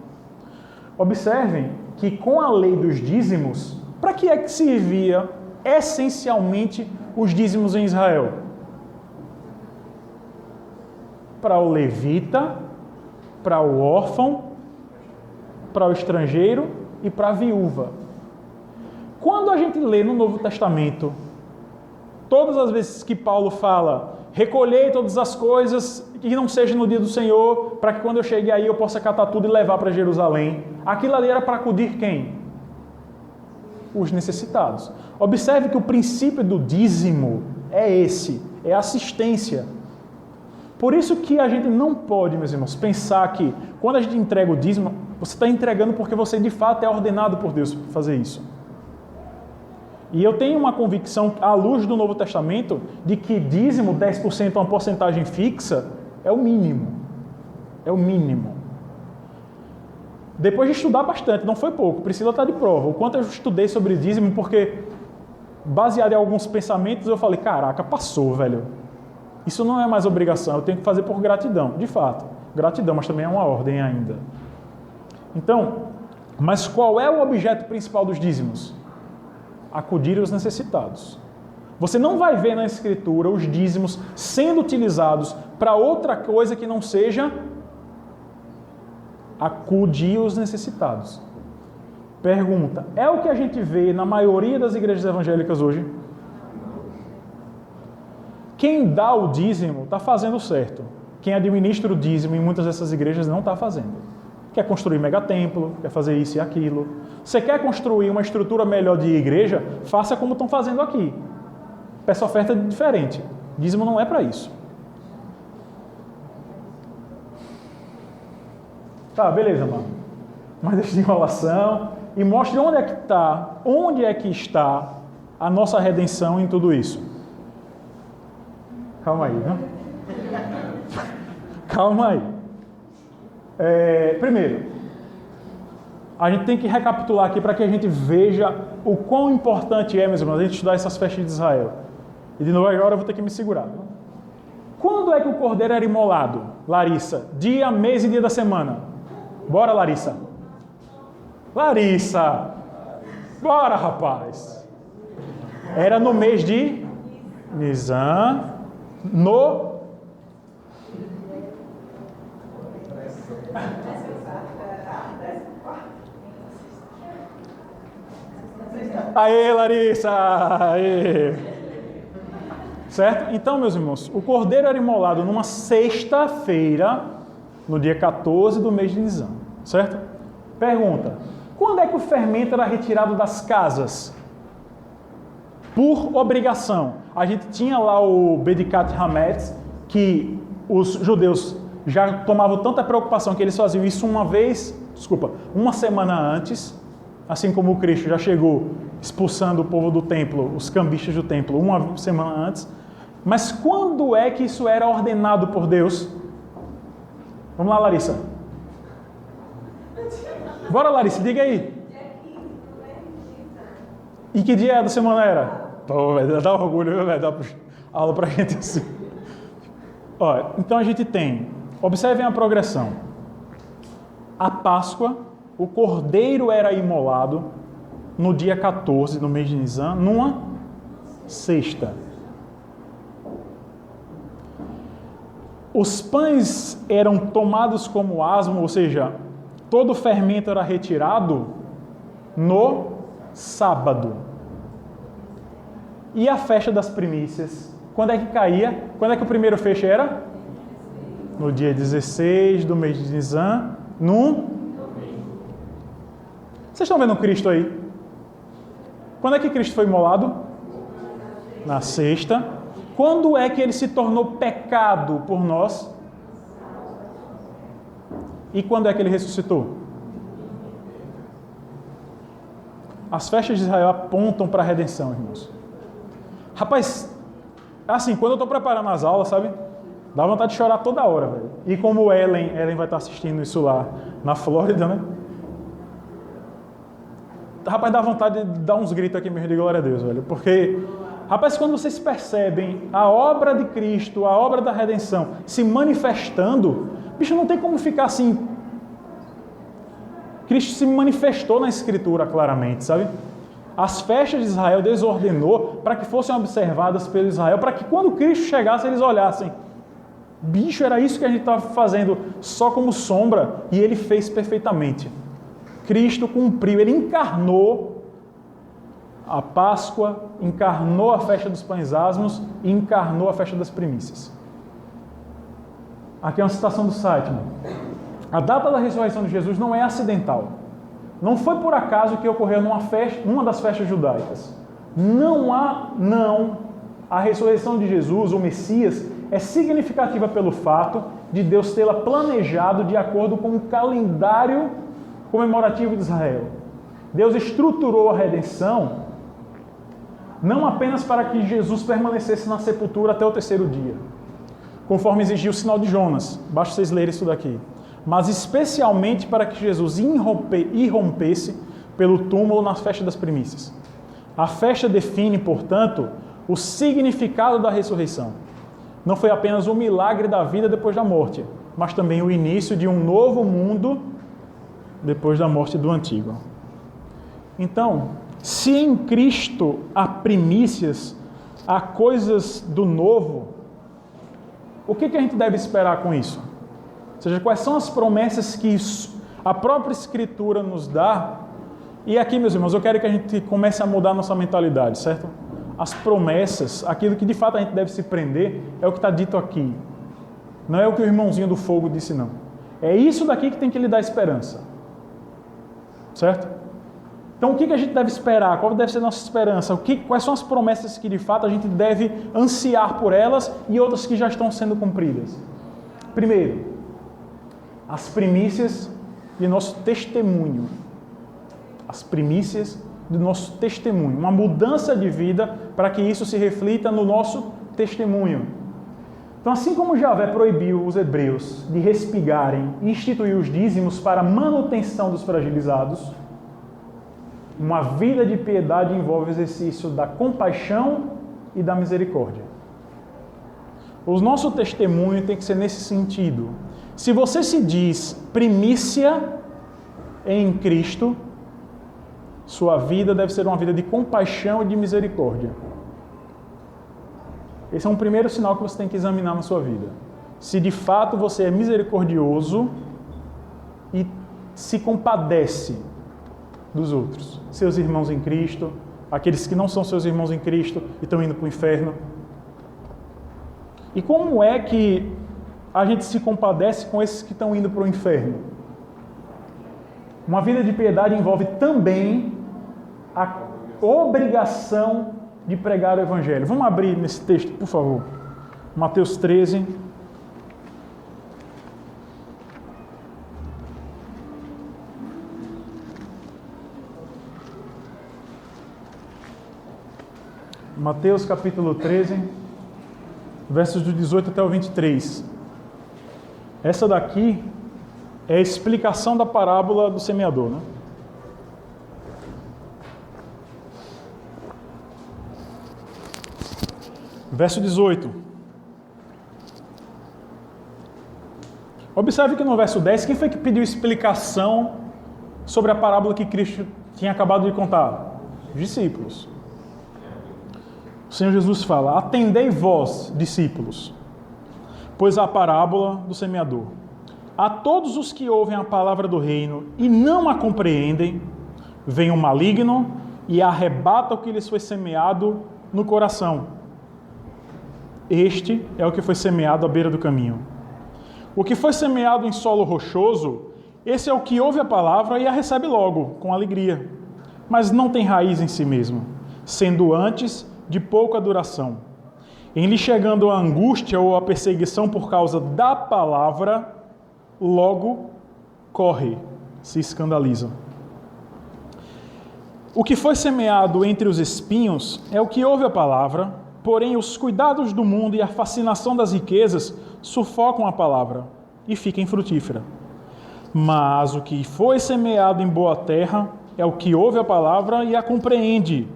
Observem que com a lei dos dízimos, para que é que servia essencialmente os dízimos em Israel? Para o levita, para o órfão, para o estrangeiro e para a viúva. Quando a gente lê no Novo Testamento, todas as vezes que Paulo fala, recolhei todas as coisas que não seja no dia do Senhor, para que quando eu chegue aí eu possa catar tudo e levar para Jerusalém. Aquilo ali era para acudir quem? Os necessitados. Observe que o princípio do dízimo é esse, é assistência. Por isso que a gente não pode, meus irmãos, pensar que quando a gente entrega o dízimo, você está entregando porque você de fato é ordenado por Deus para fazer isso. E eu tenho uma convicção, à luz do Novo Testamento, de que dízimo, 10%, uma porcentagem fixa, é o mínimo. É o mínimo. Depois de estudar bastante, não foi pouco, Priscila está de prova, o quanto eu estudei sobre dízimo, porque, baseado em alguns pensamentos, eu falei, caraca, passou, velho. Isso não é mais obrigação, eu tenho que fazer por gratidão. De fato, gratidão, mas também é uma ordem ainda. Então, mas qual é o objeto principal dos dízimos? Acudir aos necessitados. Você não vai ver na Escritura os dízimos sendo utilizados para outra coisa que não seja acudir aos necessitados. Pergunta, é o que a gente vê na maioria das igrejas evangélicas hoje? Quem dá o dízimo está fazendo certo. Quem administra o dízimo em muitas dessas igrejas não está fazendo. Quer construir megatemplo, quer fazer isso e aquilo. Você quer construir uma estrutura melhor de igreja? Faça como estão fazendo aqui. Peça oferta diferente. Dízimo não é para isso. Tá, beleza, mano. Mas deixa de enrolação e mostre onde é que está a nossa redenção em tudo isso. Calma aí, viu? Calma aí. Primeiro, a gente tem que recapitular aqui para que a gente veja o quão importante é, meus irmãos, a gente estudar essas festas de Israel. E de novo agora eu vou ter que me segurar. Quando é que o cordeiro era imolado, Larissa? Dia, mês e dia da semana. Bora, Larissa. Larissa! Bora, rapaz! Era no mês de Nisan, Aê, Larissa! Aê! Certo? Então, meus irmãos, o cordeiro era imolado numa sexta-feira, no dia 14 do mês de Nisan. Certo? Pergunta, quando é que o fermento era retirado das casas? Por obrigação. A gente tinha lá o Bedikat Hametz, que os judeus já tomavam tanta preocupação que eles faziam isso uma semana antes, assim como o Cristo já chegou expulsando o povo do templo, os cambistas do templo, uma semana antes. Mas quando é que isso era ordenado por Deus? Vamos lá, Larissa. Bora, Larissa, diga aí. E que dia da semana era? Pô, velho, dá orgulho, velho, dá aula pra gente assim. Ó, então a gente tem, observem a progressão. A Páscoa, o cordeiro era imolado no dia 14, no mês de Nisan, numa sexta. Os pães eram tomados como asmo, ou seja, todo o fermento era retirado no sábado. E a festa das primícias? Quando é que caía? Quando é que o primeiro fecho era? No dia 16 do mês de Nisan, Vocês estão vendo Cristo aí? Quando é que Cristo foi imolado? Na sexta. Quando é que ele se tornou pecado por nós? E quando é que ele ressuscitou? As festas de Israel apontam para a redenção, irmãos. Rapaz, assim, quando eu estou preparando as aulas, sabe? Dá vontade de chorar toda hora, velho. E como Ellen vai estar assistindo isso lá na Flórida, né? Rapaz, dá vontade de dar uns gritos aqui mesmo de glória a Deus, velho. Porque, rapaz, quando vocês percebem a obra de Cristo, a obra da redenção se manifestando, bicho, não tem como ficar assim. Cristo se manifestou na Escritura claramente, sabe? As festas de Israel, Deus ordenou para que fossem observadas pelo Israel, para que quando Cristo chegasse, eles olhassem. Bicho, era isso que a gente estava fazendo só como sombra, e ele fez perfeitamente. Cristo cumpriu, ele encarnou a Páscoa, encarnou a festa dos pães asmos e encarnou a festa das primícias. Aqui é uma citação do site, mano. A data da ressurreição de Jesus não é acidental. Não foi por acaso que ocorreu numa das festas judaicas. A ressurreição de Jesus, o Messias, é significativa pelo fato de Deus tê-la planejado de acordo com o calendário comemorativo de Israel. Deus estruturou a redenção não apenas para que Jesus permanecesse na sepultura até o terceiro dia, conforme exigia o sinal de Jonas, basta vocês lerem isso daqui, mas especialmente para que Jesus irrompesse pelo túmulo na festa das primícias. A festa define, portanto, o significado da ressurreição. Não foi apenas o milagre da vida depois da morte, mas também o início de um novo mundo depois da morte do antigo. Então, se em Cristo há primícias, há coisas do novo, o que a gente deve esperar com isso? Ou seja, quais são as promessas que a própria Escritura nos dá? E aqui, meus irmãos, eu quero que a gente comece a mudar a nossa mentalidade, certo? As promessas, aquilo que de fato a gente deve se prender, é o que está dito aqui. Não é o que o irmãozinho do fogo disse, não. É isso daqui que tem que lhe dar esperança. Certo? Então, o que a gente deve esperar? Qual deve ser a nossa esperança? Quais são as promessas que de fato a gente deve ansiar por elas e outras que já estão sendo cumpridas? Primeiro, as primícias de nosso testemunho. As primícias do nosso testemunho. Uma mudança de vida para que isso se reflita no nosso testemunho. Então, assim como Javé proibiu os hebreus de respigarem e instituiu os dízimos para a manutenção dos fragilizados, uma vida de piedade envolve o exercício da compaixão e da misericórdia. O nosso testemunho tem que ser nesse sentido. Se você se diz primícia em Cristo, sua vida deve ser uma vida de compaixão e de misericórdia. Esse é um primeiro sinal que você tem que examinar na sua vida. Se de fato você é misericordioso e se compadece dos outros, seus irmãos em Cristo, aqueles que não são seus irmãos em Cristo e estão indo para o inferno. E como é que a gente se compadece com esses que estão indo para o inferno? Uma vida de piedade envolve também a obrigação de pregar o Evangelho. Vamos abrir nesse texto, por favor. Mateus 13. Mateus capítulo 13, versos do 18 até o 23. Essa daqui é a explicação da parábola do semeador, né? Verso 18. Observe que no verso 10, quem foi que pediu explicação sobre a parábola que Cristo tinha acabado de contar? Os discípulos. O Senhor Jesus fala: atendei vós, discípulos, pois a parábola do semeador. A todos os que ouvem a palavra do reino e não a compreendem, vem o maligno e arrebata o que lhes foi semeado no coração. Este é o que foi semeado à beira do caminho. O que foi semeado em solo rochoso, esse é o que ouve a palavra e a recebe logo, com alegria, mas não tem raiz em si mesmo. sendo antes de pouca duração. Em lhe chegando a angústia ou a perseguição por causa da palavra, logo corre, se escandaliza. O que foi semeado entre os espinhos é o que ouve a palavra, porém os cuidados do mundo e a fascinação das riquezas sufocam a palavra e fica infrutífera. Mas o que foi semeado em boa terra é o que ouve a palavra e a compreende,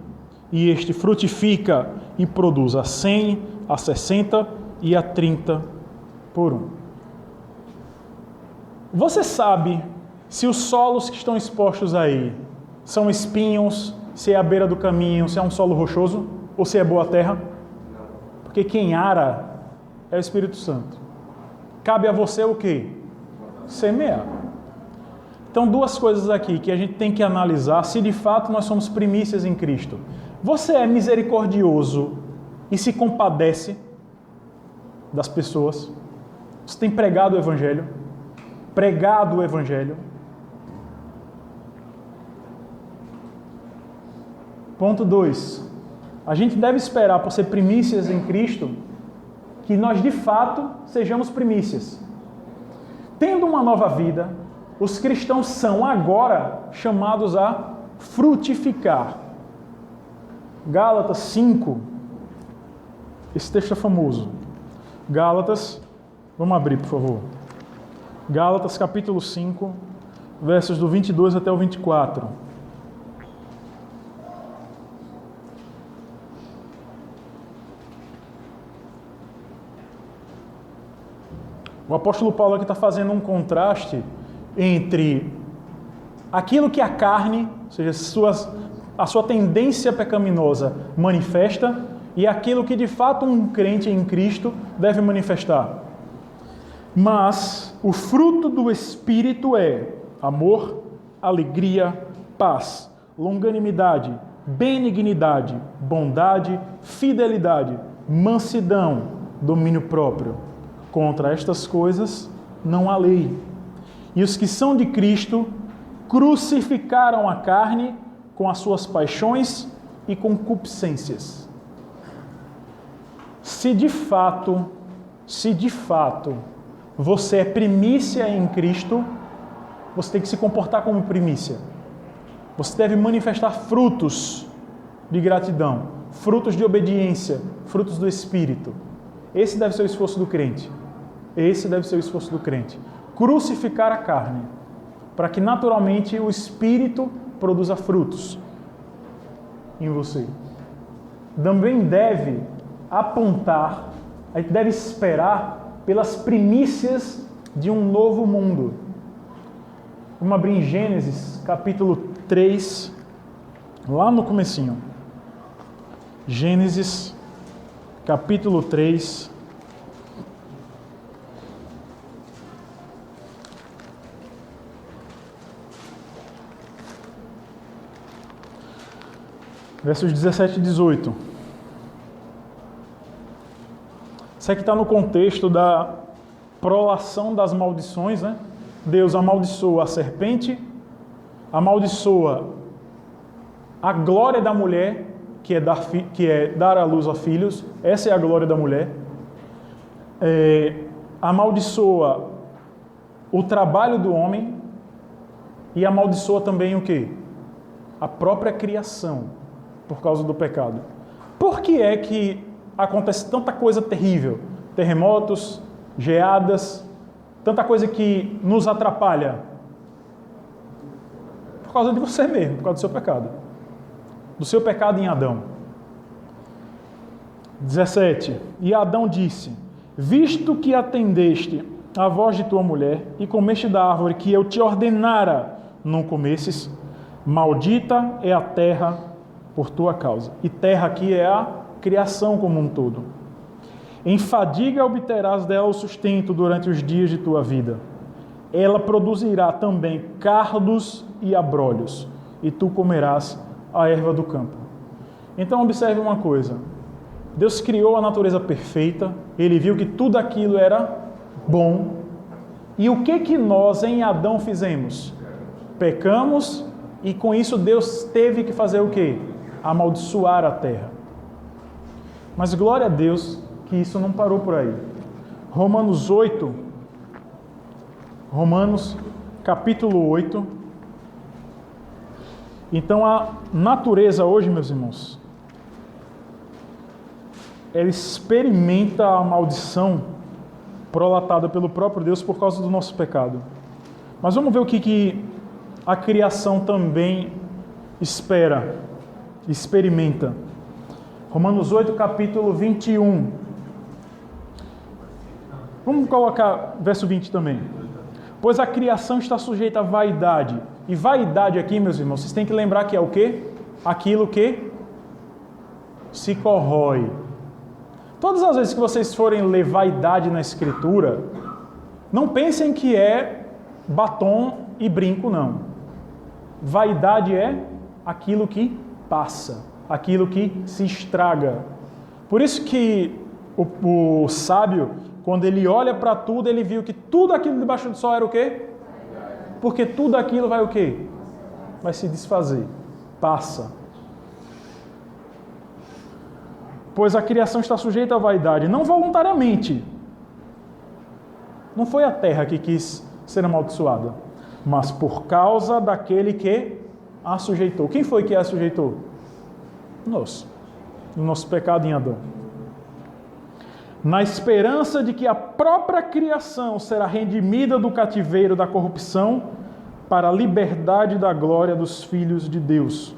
e este frutifica e produz a 100, a 60 e a 30 por um. Você sabe se os solos que estão expostos aí são espinhos, se é à beira do caminho, se é um solo rochoso ou se é boa terra? Porque quem ara é o Espírito Santo. Cabe a você o quê? Semear. Então, duas coisas aqui que a gente tem que analisar se de fato nós somos primícias em Cristo. Você é misericordioso e se compadece das pessoas? Você tem pregado o Evangelho? Pregado o Evangelho? Ponto 2. A gente deve esperar, por ser primícias em Cristo, que nós de fato sejamos primícias. Tendo uma nova vida, os cristãos são agora chamados a frutificar. Gálatas 5, esse texto é famoso. Gálatas, vamos abrir por favor. Gálatas capítulo 5, versos do 22 até o 24. O apóstolo Paulo aqui está fazendo um contraste entre aquilo que a carne, ou seja, a sua tendência pecaminosa manifesta, e aquilo que de fato um crente em Cristo deve manifestar. Mas o fruto do Espírito é amor, alegria, paz, longanimidade, benignidade, bondade, fidelidade, mansidão, domínio próprio. Contra estas coisas não há lei. E os que são de Cristo crucificaram a carne com as suas paixões e concupiscências. Se de fato você é primícia em Cristo, você tem que se comportar como primícia. Você deve manifestar frutos de gratidão, frutos de obediência, frutos do Espírito. Esse deve ser o esforço do crente. Esse deve ser o esforço do crente. Crucificar a carne, para que naturalmente o Espírito produza frutos em você. Também deve apontar, a gente deve esperar pelas primícias de um novo mundo. Vamos abrir em Gênesis, capítulo 3, lá no comecinho. Gênesis, capítulo 3, versos 17 e 18. Isso aqui está no contexto da prolação das maldições, né? Deus amaldiçoa a serpente, amaldiçoa a glória da mulher, que é dar à luz a filhos. Essa é a glória da mulher. Amaldiçoa o trabalho do homem e amaldiçoa também o quê? A própria criação, por causa do pecado. Por que é que acontece tanta coisa terrível? Terremotos, geadas, tanta coisa que nos atrapalha? Por causa de você mesmo, por causa do seu pecado. Do seu pecado em Adão. 17. E Adão disse: visto que atendeste à voz de tua mulher e comeste da árvore que eu te ordenara não comesses, maldita é a terra por tua causa. E terra aqui é a criação como um todo. Em fadiga obterás dela o sustento durante os dias de tua vida. Ela produzirá também cardos e abrolhos, e tu comerás a erva do campo. Então observe uma coisa. Deus criou a natureza perfeita, Ele viu que tudo aquilo era bom. E o que nós em Adão fizemos? Pecamos, e com isso Deus teve que fazer o quê? amaldiçoar a terra. Mas glória a Deus que isso não parou por aí. Romanos capítulo 8. Então a natureza hoje, meus irmãos, ela experimenta a maldição prolatada pelo próprio Deus por causa do nosso pecado. Mas vamos ver o que a criação também experimenta. Romanos 8, capítulo 21. Vamos colocar verso 20 também. Pois a criação está sujeita à vaidade. E vaidade aqui, meus irmãos, vocês têm que lembrar que é o quê? Aquilo que se corrói. Todas as vezes que vocês forem ler vaidade na Escritura, não pensem que é batom e brinco, não. Vaidade é aquilo que passa, aquilo que se estraga. Por isso que o sábio, quando ele olha para tudo, ele viu que tudo aquilo debaixo do sol era o quê? Porque tudo aquilo vai o quê? Vai se desfazer, passa. Pois a criação está sujeita à vaidade, não voluntariamente. Não foi a terra que quis ser amaldiçoada, mas por causa daquele que a sujeitou. Quem foi que a sujeitou? Nós. O nosso pecado em Adão. Na esperança de que a própria criação será redimida do cativeiro da corrupção para a liberdade da glória dos filhos de Deus.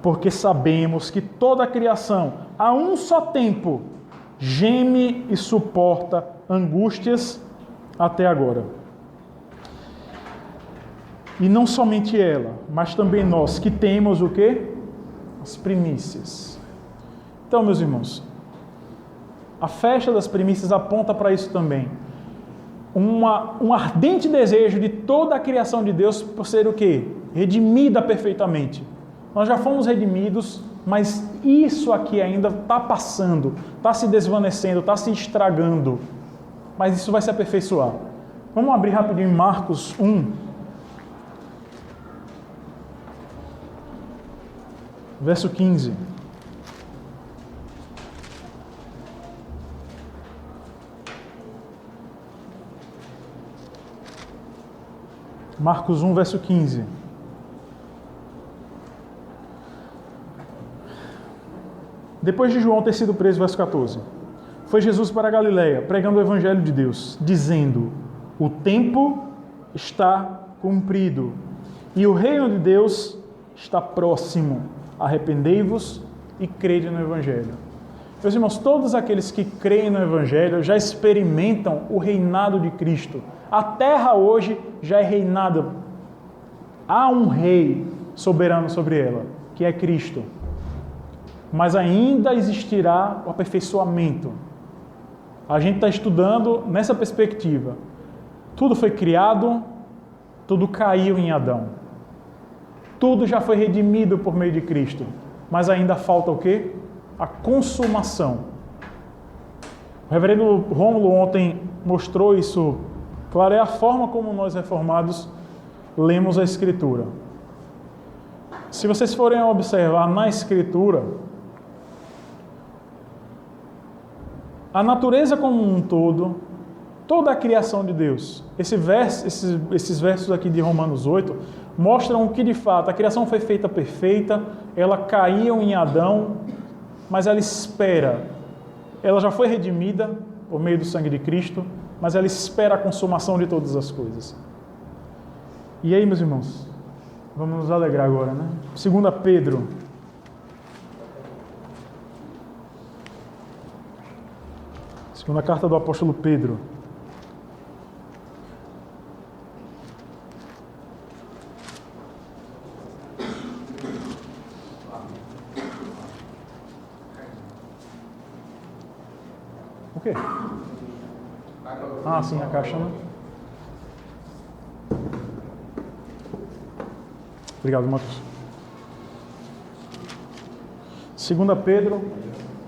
Porque sabemos que toda a criação, a um só tempo, geme e suporta angústias até agora. E não somente ela, mas também nós que temos o quê? As primícias. Então, meus irmãos, a festa das primícias aponta para isso também. Um ardente desejo de toda a criação de Deus por ser o quê? Redimida perfeitamente. Nós já fomos redimidos, mas isso aqui ainda está passando, está se desvanecendo, está se estragando. Mas isso vai se aperfeiçoar. Vamos abrir rapidinho em Marcos 1. Verso 15. Marcos 1, verso 15. Depois de João ter sido preso, verso 14. Foi Jesus para a Galileia, pregando o Evangelho de Deus, dizendo: o tempo está cumprido e o reino de Deus está próximo. Arrependei-vos e crede no Evangelho. Meus irmãos, todos aqueles que creem no Evangelho já experimentam o reinado de Cristo. A terra hoje já é reinada. Há um rei soberano sobre ela, que é Cristo. Mas ainda existirá o aperfeiçoamento. A gente está estudando nessa perspectiva. Tudo foi criado, tudo caiu em Adão. Tudo já foi redimido por meio de Cristo. Mas ainda falta o quê? A consumação. O reverendo Rômulo ontem mostrou isso. Claro, é a forma como nós reformados lemos a Escritura. Se vocês forem observar na Escritura, a natureza como um todo, toda a criação de Deus, esses versos aqui de Romanos 8, mostram que de fato a criação foi feita perfeita, ela caiu em Adão, mas ela espera, ela já foi redimida por meio do sangue de Cristo, mas ela espera a consumação de todas as coisas. E aí, meus irmãos, vamos nos alegrar agora, né? 2 Pedro. Segunda carta do apóstolo Pedro. O quê? Ah, sim, a caixa, né? Obrigado, Matheus. 2 Pedro,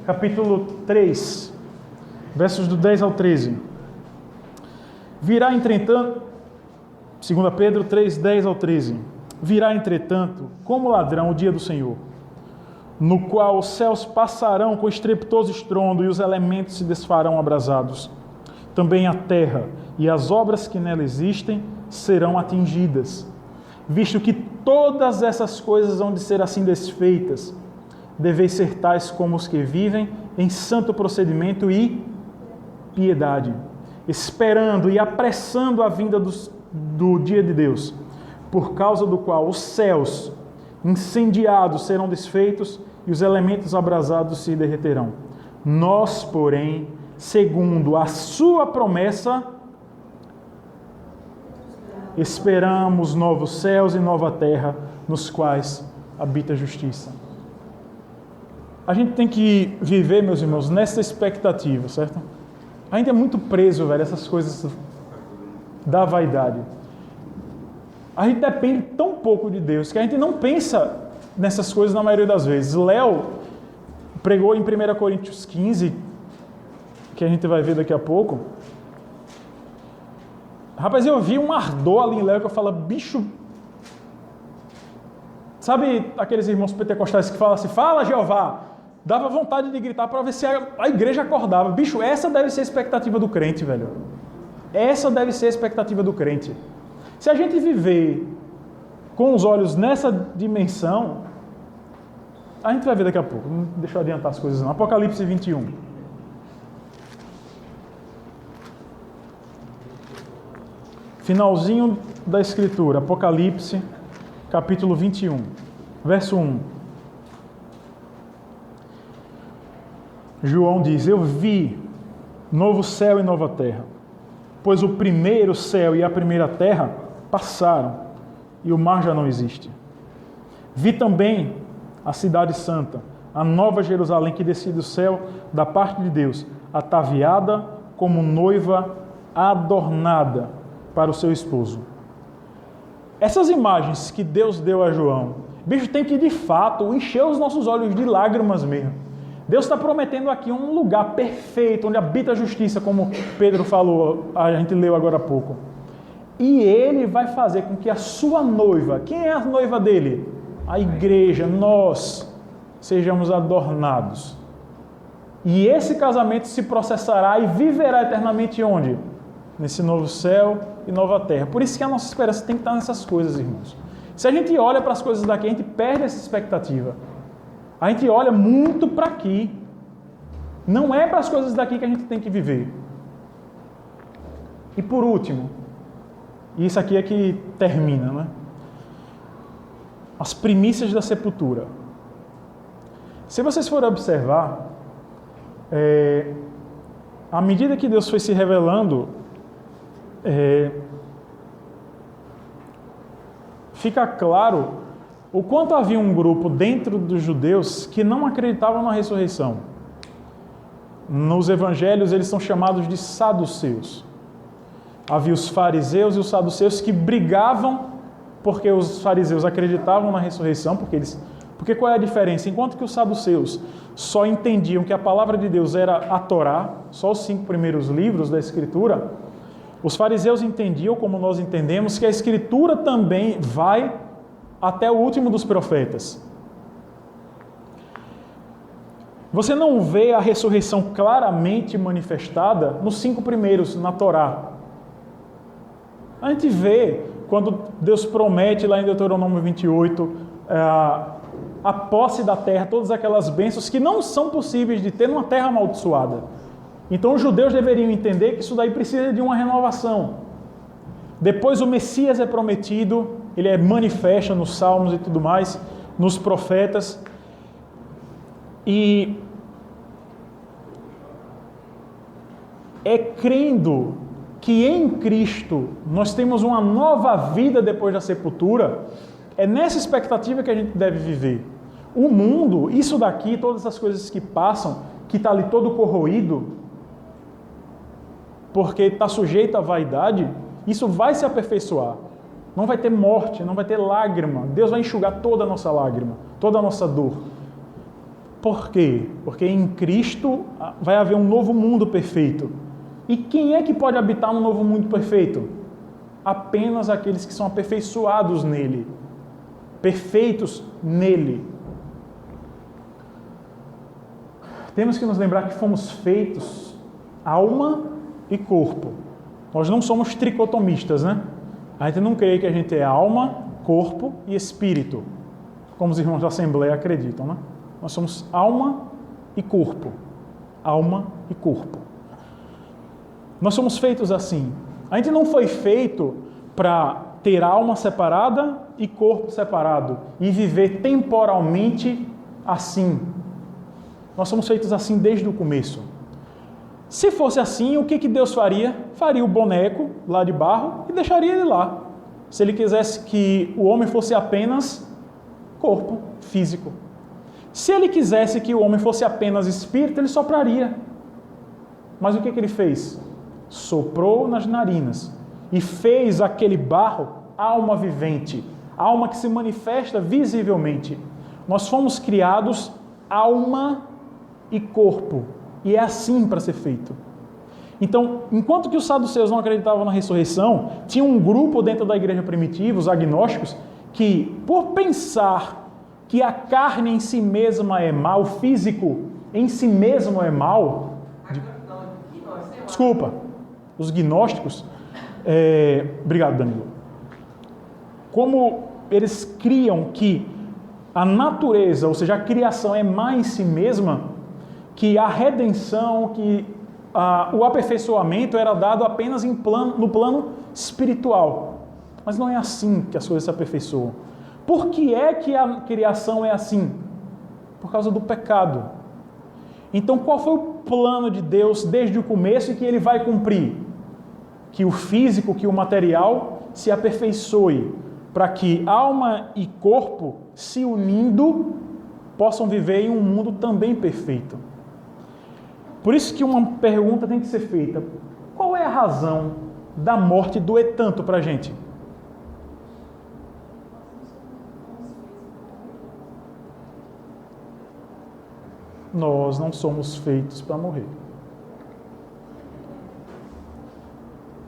capítulo 3, versos do 10 ao 13. Virá, entretanto, 2 Pedro 3, 10 ao 13. Virá, entretanto, como ladrão o dia do Senhor, no qual os céus passarão com estrepitoso estrondo e os elementos se desfarão abrasados. Também a terra e as obras que nela existem serão atingidas, visto que todas essas coisas hão de ser assim desfeitas. Deveis ser tais como os que vivem em santo procedimento e piedade, esperando e apressando a vinda do dia de Deus, por causa do qual os céus incendiados serão desfeitos e os elementos abrasados se derreterão. Nós, porém, segundo a sua promessa, esperamos novos céus e nova terra, nos quais habita a justiça. A gente tem que viver, meus irmãos, nessa expectativa, certo? A gente é muito preso, velho, essas coisas da vaidade. A gente depende tão pouco de Deus que a gente não pensa nessas coisas na maioria das vezes. Léo pregou em 1 Coríntios 15, que a gente vai ver daqui a pouco. Rapaz, eu vi um ardor ali em Léo que eu falo, bicho... Sabe aqueles irmãos pentecostais que falam assim, fala Jeová? Dava vontade de gritar para ver se a igreja acordava. Bicho, essa deve ser a expectativa do crente, velho. Essa deve ser a expectativa do crente. Se a gente viver com os olhos nessa dimensão, a gente vai ver daqui a pouco. Deixa eu adiantar as coisas não. Apocalipse 21. Finalzinho da Escritura. Apocalipse, capítulo 21, verso 1. João diz, eu vi novo céu e nova terra, pois o primeiro céu e a primeira terra passaram, e o mar já não existe. Vi também a cidade santa, a nova Jerusalém que descia do céu da parte de Deus, ataviada como noiva adornada para o seu esposo. Essas imagens que Deus deu a João, bicho, tem que de fato encher os nossos olhos de lágrimas mesmo. Deus está prometendo aqui um lugar perfeito, onde habita a justiça, como Pedro falou, a gente leu agora há pouco. E Ele vai fazer com que a sua noiva, quem é a noiva dele? A igreja, nós, sejamos adornados. E esse casamento se processará e viverá eternamente onde? Nesse novo céu e nova terra. Por isso que a nossa esperança tem que estar nessas coisas, irmãos. Se a gente olha para as coisas daqui, a gente perde essa expectativa. A gente olha muito para aqui. Não é para as coisas daqui que a gente tem que viver. E por último, e isso aqui é que termina, né? As primícias da sepultura. Se vocês forem observar, à medida que Deus foi se revelando, fica claro o quanto havia um grupo dentro dos judeus que não acreditavam na ressurreição. Nos evangelhos eles são chamados de saduceus. Havia os fariseus e os saduceus que brigavam porque os fariseus acreditavam na ressurreição, porque qual é a diferença? Enquanto que os saduceus só entendiam que a palavra de Deus era a Torá, só os 5 primeiros livros da Escritura, os fariseus entendiam, como nós entendemos, que a Escritura também vai até o último dos profetas. Você não vê a ressurreição claramente manifestada nos 5 primeiros, na Torá. A gente vê quando Deus promete lá em Deuteronômio 28 a posse da terra, todas aquelas bênçãos que não são possíveis de ter numa terra amaldiçoada. Então os judeus deveriam entender que isso daí precisa de uma renovação. Depois o Messias é prometido, ele é manifesto nos salmos e tudo mais, nos profetas. E é crendo que em Cristo nós temos uma nova vida depois da sepultura, é nessa expectativa que a gente deve viver. O mundo, isso daqui, todas as coisas que passam, que está ali todo corroído, porque está sujeito à vaidade, isso vai se aperfeiçoar. Não vai ter morte, não vai ter lágrima. Deus vai enxugar toda a nossa lágrima, toda a nossa dor. Por quê? Porque em Cristo vai haver um novo mundo perfeito. E quem é que pode habitar no novo mundo perfeito? Apenas aqueles que são aperfeiçoados nele. Perfeitos nele. temos que nos lembrar que fomos feitos alma e corpo. Nós não somos tricotomistas, né? A gente não crê que a gente é alma, corpo e espírito, como os irmãos da Assembleia acreditam, né? Nós somos alma e corpo. Alma e corpo. Nós somos feitos assim. A gente não foi feito para ter alma separada e corpo separado e viver temporalmente assim. Nós somos feitos assim desde o começo. Se fosse assim, o que Deus faria? Faria o boneco lá de barro e deixaria ele lá. Se ele quisesse que o homem fosse apenas corpo físico. Se ele quisesse que o homem fosse apenas espírito, ele sopraria. Mas o que ele fez? Soprou nas narinas e fez aquele barro alma vivente, alma que se manifesta visivelmente. Nós fomos criados alma e corpo, e é assim para ser feito. Então, enquanto que os saduceus não acreditavam na ressurreição, tinha um grupo dentro da igreja primitiva, os agnósticos, que por pensar que a carne em si mesma é mal, o físico em si mesmo é mal, desculpa, os gnósticos, obrigado, Danilo. Como eles criam que a natureza, ou seja, a criação é má em si mesma, que a redenção, que o aperfeiçoamento era dado apenas no plano espiritual. Mas não é assim que as coisas se aperfeiçoam. Por que é que a criação é assim? Por causa do pecado. Então, qual foi o plano de Deus desde o começo e que ele vai cumprir? Que o físico, que o material se aperfeiçoe, para que alma e corpo, se unindo, possam viver em um mundo também perfeito. Por isso que uma pergunta tem que ser feita: qual é a razão da morte doer tanto para a gente? Nós não somos feitos para morrer.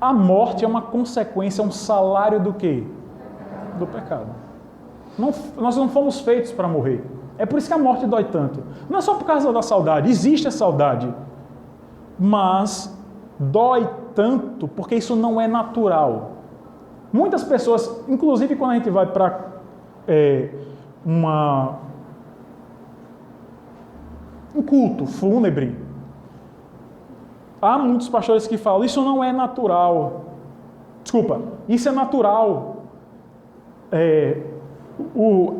A morte é uma consequência, um salário do quê? Do pecado. Nós não fomos feitos para morrer. É por isso que a morte dói tanto. Não é só por causa da saudade, existe a saudade, mas dói tanto porque isso não é natural. Muitas pessoas, inclusive quando a gente vai para um culto fúnebre, há muitos pastores que falam: isso não é natural. Desculpa, isso é natural.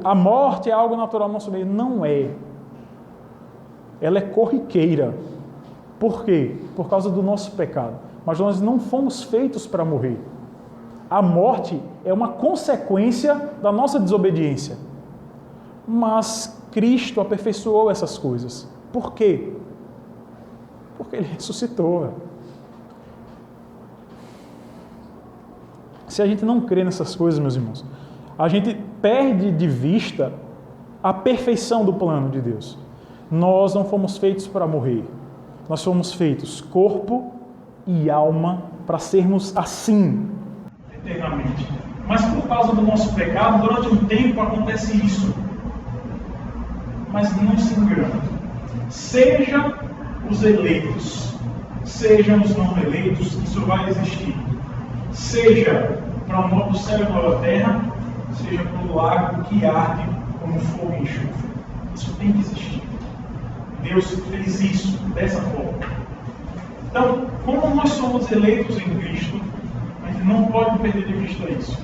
A morte é algo natural no nosso meio. Não é. Ela é corriqueira. Por quê? Por causa do nosso pecado. Mas nós não fomos feitos para morrer. A morte é uma consequência da nossa desobediência. Mas Cristo aperfeiçoou essas coisas. Por quê? Porque Ele ressuscitou. Se a gente não crê nessas coisas, meus irmãos, a gente perde de vista a perfeição do plano de Deus. Nós não fomos feitos para morrer. Nós fomos feitos corpo e alma para sermos assim eternamente. Mas por causa do nosso pecado, durante um tempo acontece isso. Mas não se engane. Seja os eleitos, sejam os não eleitos, isso vai existir. Seja para o novo céu e nova terra, seja para o lago que arde como fogo e enxofre. Isso tem que existir. Deus fez isso dessa forma. Então, como nós somos eleitos em Cristo, a gente não pode perder de vista isso.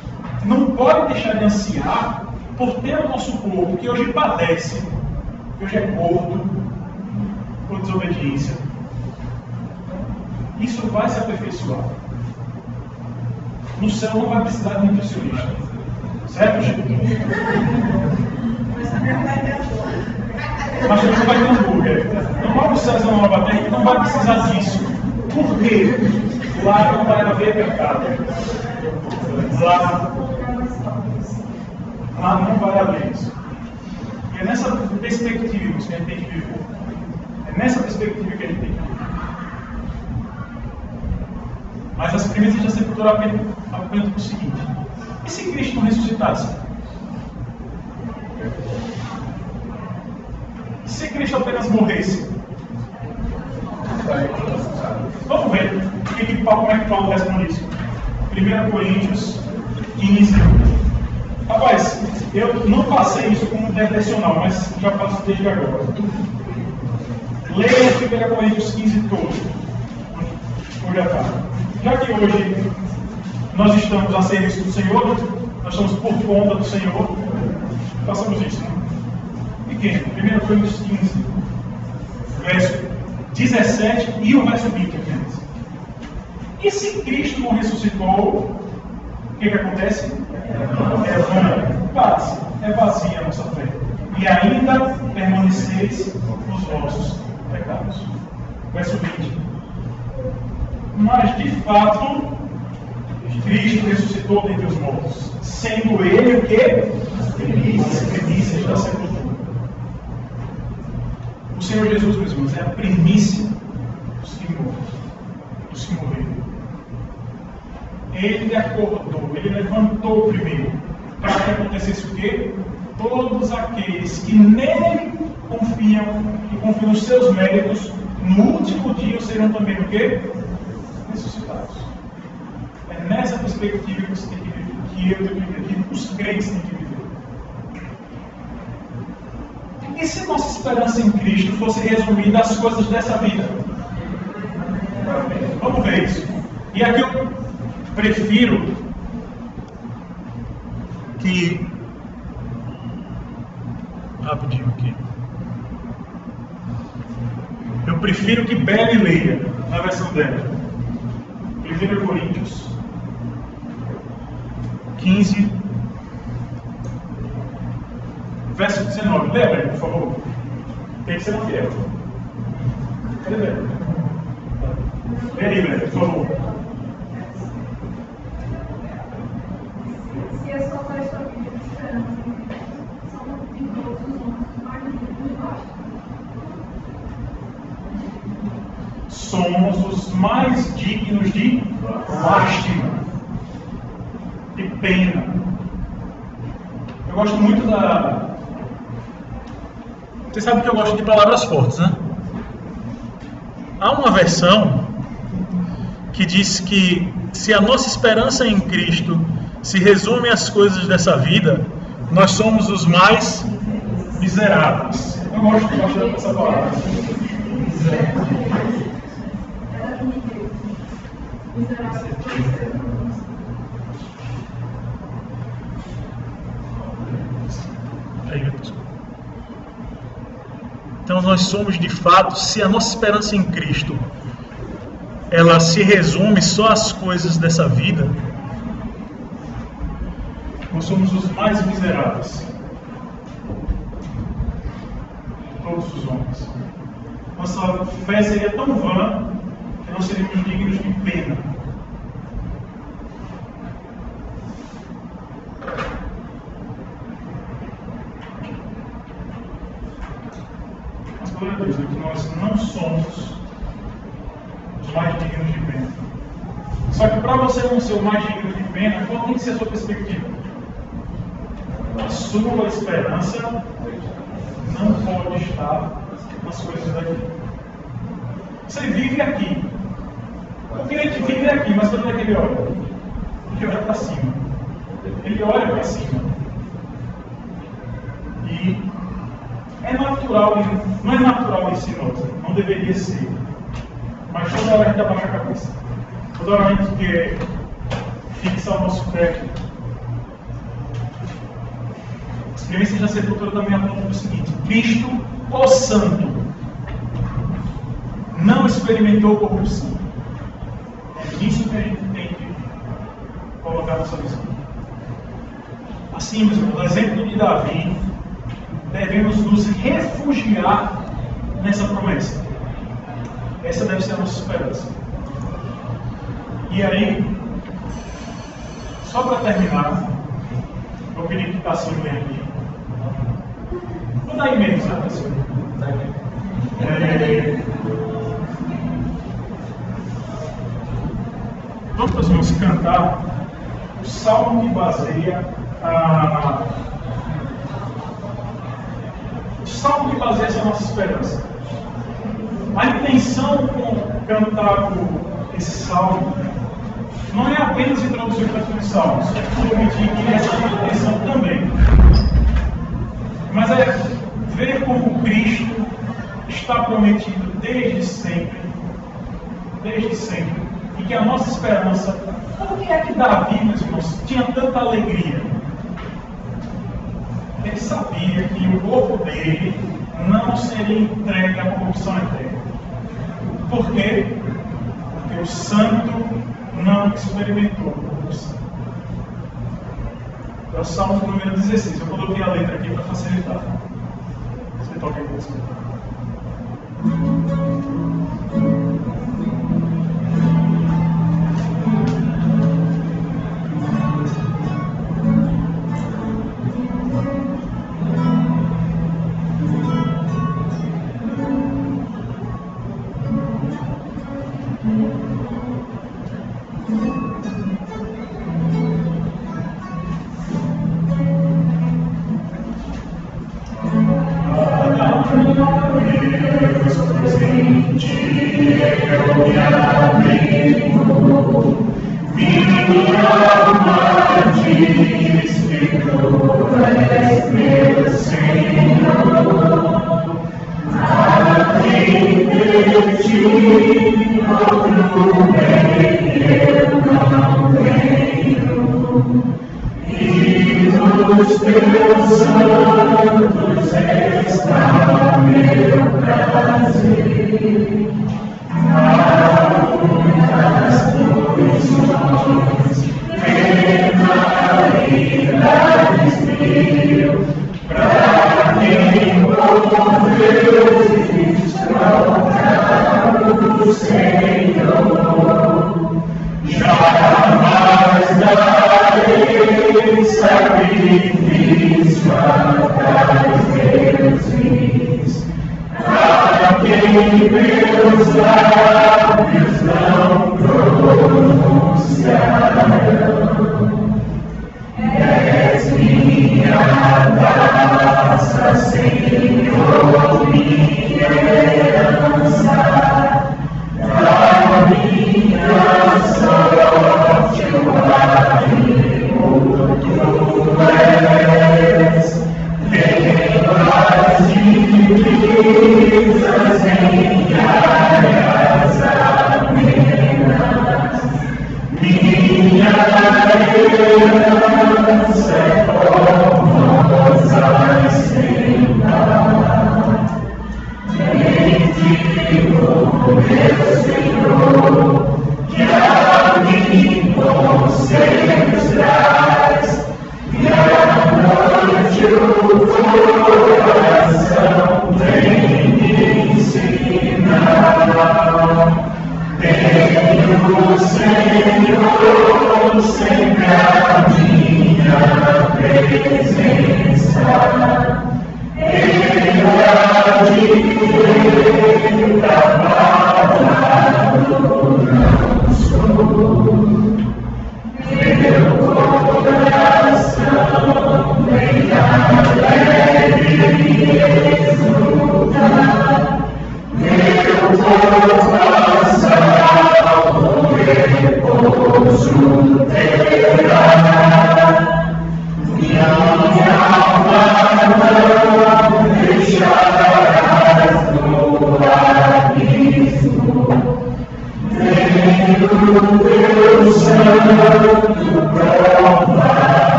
Não pode deixar de ansiar por ter o nosso corpo, que hoje padece, que hoje é gordo, por desobediência. Isso vai se aperfeiçoar. No céu não vai precisar de nutricionista. Certo, gente? Mas também não vai ter hambúrguer. Não vai no céu na nova terra, não vai precisar disso. Por quê? Lá não vai haver pecado. Lá não vai haver isso. E é nessa perspectiva que a gente tem que viver. É nessa perspectiva que a gente tem que viver. Mas as premissas da Sepultura apresentam o seguinte: e se Cristo não ressuscitasse? Se Cristo apenas morresse? Como é que Paulo responde isso? 1 Coríntios 15. Rapaz, eu não passei isso como devocional, mas já passo desde agora. Leia 1 Coríntios 15 todo. Já que hoje nós estamos a serviço do Senhor, nós estamos por conta do Senhor, façamos isso, né? Pequeno, 1 Coríntios 15, verso 17 e o verso 20 apenas. E se Cristo não ressuscitou, o que acontece? É vazia a nossa fé. E ainda permaneceis nos vossos pecados. Verso 20. Mas de fato, Cristo ressuscitou dentre os mortos, sendo Ele o quê? Primícias da sepultura. O Senhor Jesus, meus irmãos, é a primícia dos que morreram. Ele acordou, Ele levantou primeiro, para que acontecesse o quê? Todos aqueles que nele confiam, e confiam nos seus méritos, no último dia serão também o quê? Ressuscitados. É nessa perspectiva que você tem que viver, que eu tenho que viver, que os crentes têm que viver. E se nossa esperança em Cristo fosse resumida às coisas dessa vida? Vamos ver isso. E aqui eu prefiro que... Rapidinho aqui. Eu prefiro que Belle leia, na versão dela. 1 Coríntios 15, verso 19. Lê, Belle, por favor. Tem que ser uma fiel. Cadê Belle? Lê aí, Belle, por favor. Se a sua fé está vivendo de esperança, são em todos os homens mais de baixo. Somos os mais dignos de lástima, de pena. Eu gosto muito da... Você sabe que eu gosto de palavras fortes, né? Há uma versão que diz que se a nossa esperança em Cristo se resume às coisas dessa vida, nós somos os mais miseráveis. Eu gosto dessa palavra. Então nós somos de fato, se a nossa esperança em Cristo ela se resume só às coisas dessa vida, nós somos os mais miseráveis de todos os homens. Nossa fé seria tão vã que não seríamos dignos de pena. Mas glória a Deus, que nós não somos os mais dignos de pena. Só que para você não ser o mais digno de pena, qual tem que ser a sua perspectiva? A sua esperança não pode estar nas coisas daqui. Você vive aqui. O crente vive aqui, mas para onde é que ele olha? Ele olha para cima. Ele olha para cima. E é natural, não é natural em si, não deveria ser. Mas toda hora a gente abaixa a cabeça. Toda hora a gente quer fixar o nosso pé. As premissas da sepultura também apontam o seguinte: Cristo, o Santo, não experimentou corrupção. É nisso que a gente tem que colocar nossa visão. Assim, meus irmãos, no exemplo de Davi, devemos nos refugiar nessa promessa. Essa deve ser a nossa esperança. E aí, só para terminar, vou pedir que Tassilo venha aqui. Vou dar e-mails, né, Tassilo? Vamos cantar o salmo que baseia essa nossa esperança. A intenção com cantar esse salmo não é apenas introduzir o canto dos salmos, eu prometi que essa é a intenção também, mas é ver como Cristo está prometido desde sempre, e que a nossa esperança, por que é que Davi, meus irmãos, tinha tanta alegria? Ele sabia que o corpo dele não seria entregue à corrupção eterna. Por quê? Porque o santo não experimentou corrupção. É o Salmo número 16. Eu coloquei a letra aqui para facilitar. Você toca aí com você.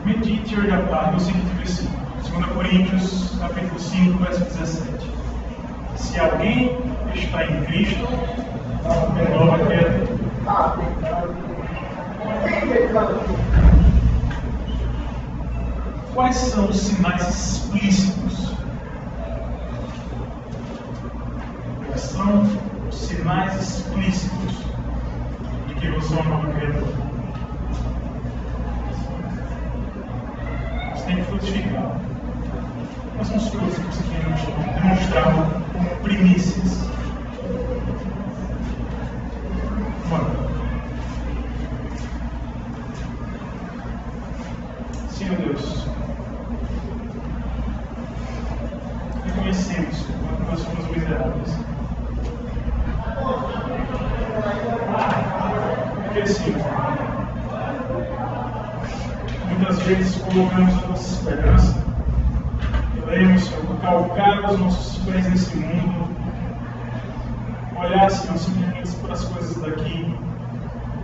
Medite hoje à tarde no seguinte versículo, 2 Coríntios, capítulo 5, verso 17. Se alguém está em Cristo, é nova criatura. Quais são os sinais explícitos? Quais são os sinais explícitos de que você é uma nova criatura? Você tem que frutificar. Quais são as coisas que você tem demonstrado como primícias? Senhor Deus, reconhecemos quanto nós somos miseráveis. Porque, Senhor, muitas vezes colocamos a nossa esperança, queremos, Senhor, calcar os nossos pés nesse mundo, olhar, Senhor, simplesmente para as coisas daqui,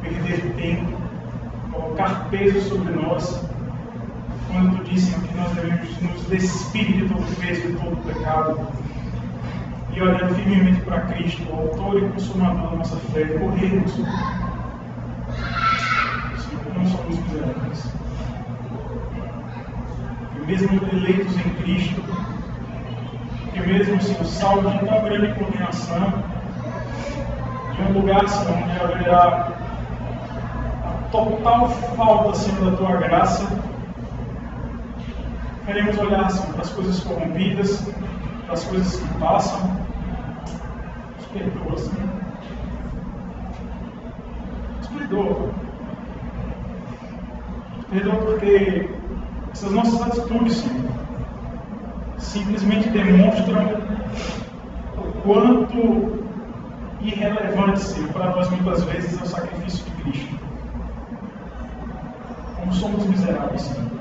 perder tempo, colocar peso sobre nós, quando Tu disse, Senhor, que nós devemos nos despir de todo peso, de todo pecado, e olhar firmemente para Cristo, o autor e consumador da nossa fé, e corrermos, Senhor, não somos miseráveis. E mesmo eleitos em Cristo, que mesmo, Senhor, salvo de tão grande condenação, em um lugar, Senhor, onde haverá a total falta, Senhor, da Tua graça, queremos olhar, Senhor, para as coisas corrompidas, para as coisas que passam. Nos perdoa, Senhor. Nos perdoa. Nos perdoa porque essas nossas atitudes, Senhor, simplesmente demonstram o quanto irrelevante, Senhor, para nós muitas vezes é o sacrifício de Cristo. Como somos miseráveis, Senhor.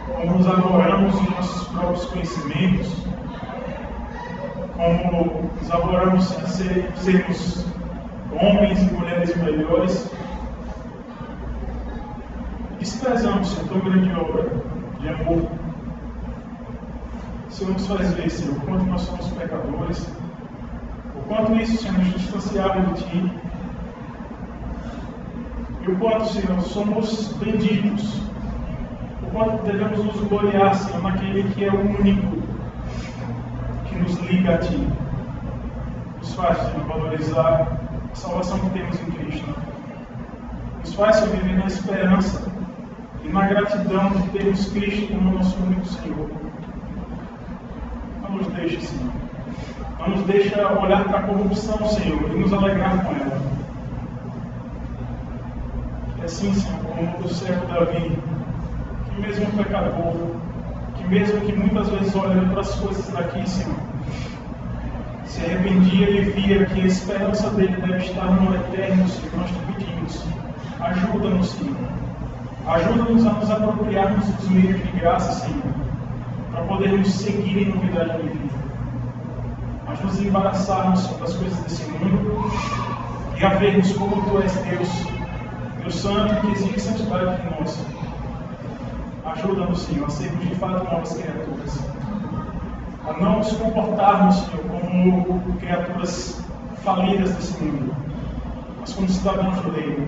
Como nos adoramos nos nossos próprios conhecimentos, como nos adoramos em sermos homens e mulheres melhores, desprezamos, Senhor, tão grande obra de amor. O Senhor nos faz ver, Senhor, o quanto nós somos pecadores, o quanto isso, Senhor, nos distanciava de Ti, e o quanto, Senhor, somos benditos, o quanto devemos nos gloriar, Senhor, naquele que é o único que nos liga a Ti. Nos faz, Senhor, valorizar a salvação que temos em Cristo. Nos faz, Senhor, viver na esperança e na gratidão de termos Cristo como nosso único Senhor. Não nos deixe, Senhor. Não nos deixa olhar para a corrupção, Senhor, e nos alegrar com ela. É assim, Senhor, como o servo Davi, que mesmo pecador, que mesmo que muitas vezes olhando para as coisas daqui, Senhor, se arrependia e via que a esperança dele deve estar no eterno, Senhor. Nós te pedimos, ajuda-nos, Senhor. Ajuda-nos a nos apropriarmos dos meios de graça, Senhor, para podermos seguir em novidade de vida. Ajuda-nos a embaraçarmos, Senhor, das coisas desse mundo e a vermos como Tu és Deus, Deus Santo, que exige santidade de nós. Ajuda-nos, Senhor, a sermos de fato novas criaturas. A não nos comportarmos, Senhor, como criaturas falidas desse mundo, mas como cidadãos do reino,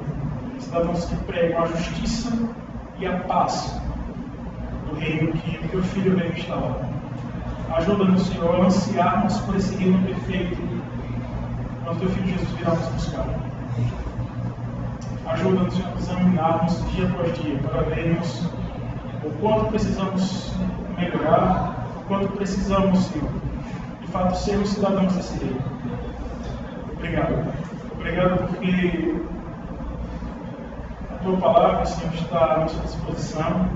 cidadãos que pregam a justiça e a paz do reino que o Teu Filho veio instalar. Ajuda-nos, Senhor, a ansiarmos por esse reino perfeito, quando Teu Filho Jesus virá nos buscar. Ajuda-nos a examinarmos dia após dia, para vermos o quanto precisamos melhorar, o quanto precisamos, Senhor, de fato, sermos cidadãos desse reino. Obrigado. Obrigado porque a Tua palavra, Senhor, está à nossa disposição.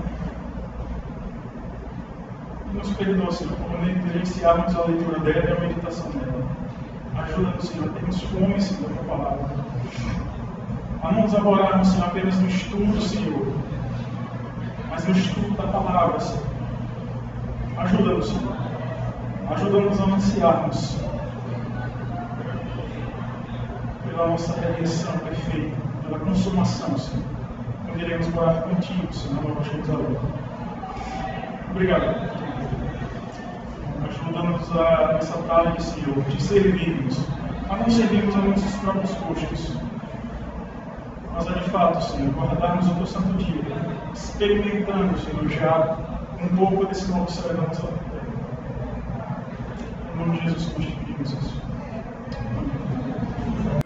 E nos perdoa, Senhor, por negligenciarmos a leitura dela e a meditação dela. Ajuda-nos, Senhor, a termos fome, Senhor, da Tua palavra. A não nos abordarmos, Senhor, apenas no estudo, Senhor, mas no estudo da palavra, Senhor. Ajuda-nos, Senhor. Ajuda-nos a anunciarmos pela nossa redenção perfeita, pela consumação, Senhor. Quando iremos morar contigo, Senhor, na Nova Jerusalém. Obrigado. ajuda-nos a essa tarde, Senhor, de servirmos, a não servirmos a nossos próprios custos, mas a de fato, Senhor, guardarmos o teu santo dia, experimentando, Senhor, já um pouco desse novo céu da nossa vida. Em nome de Jesus, nós te pedimos isso. Amém.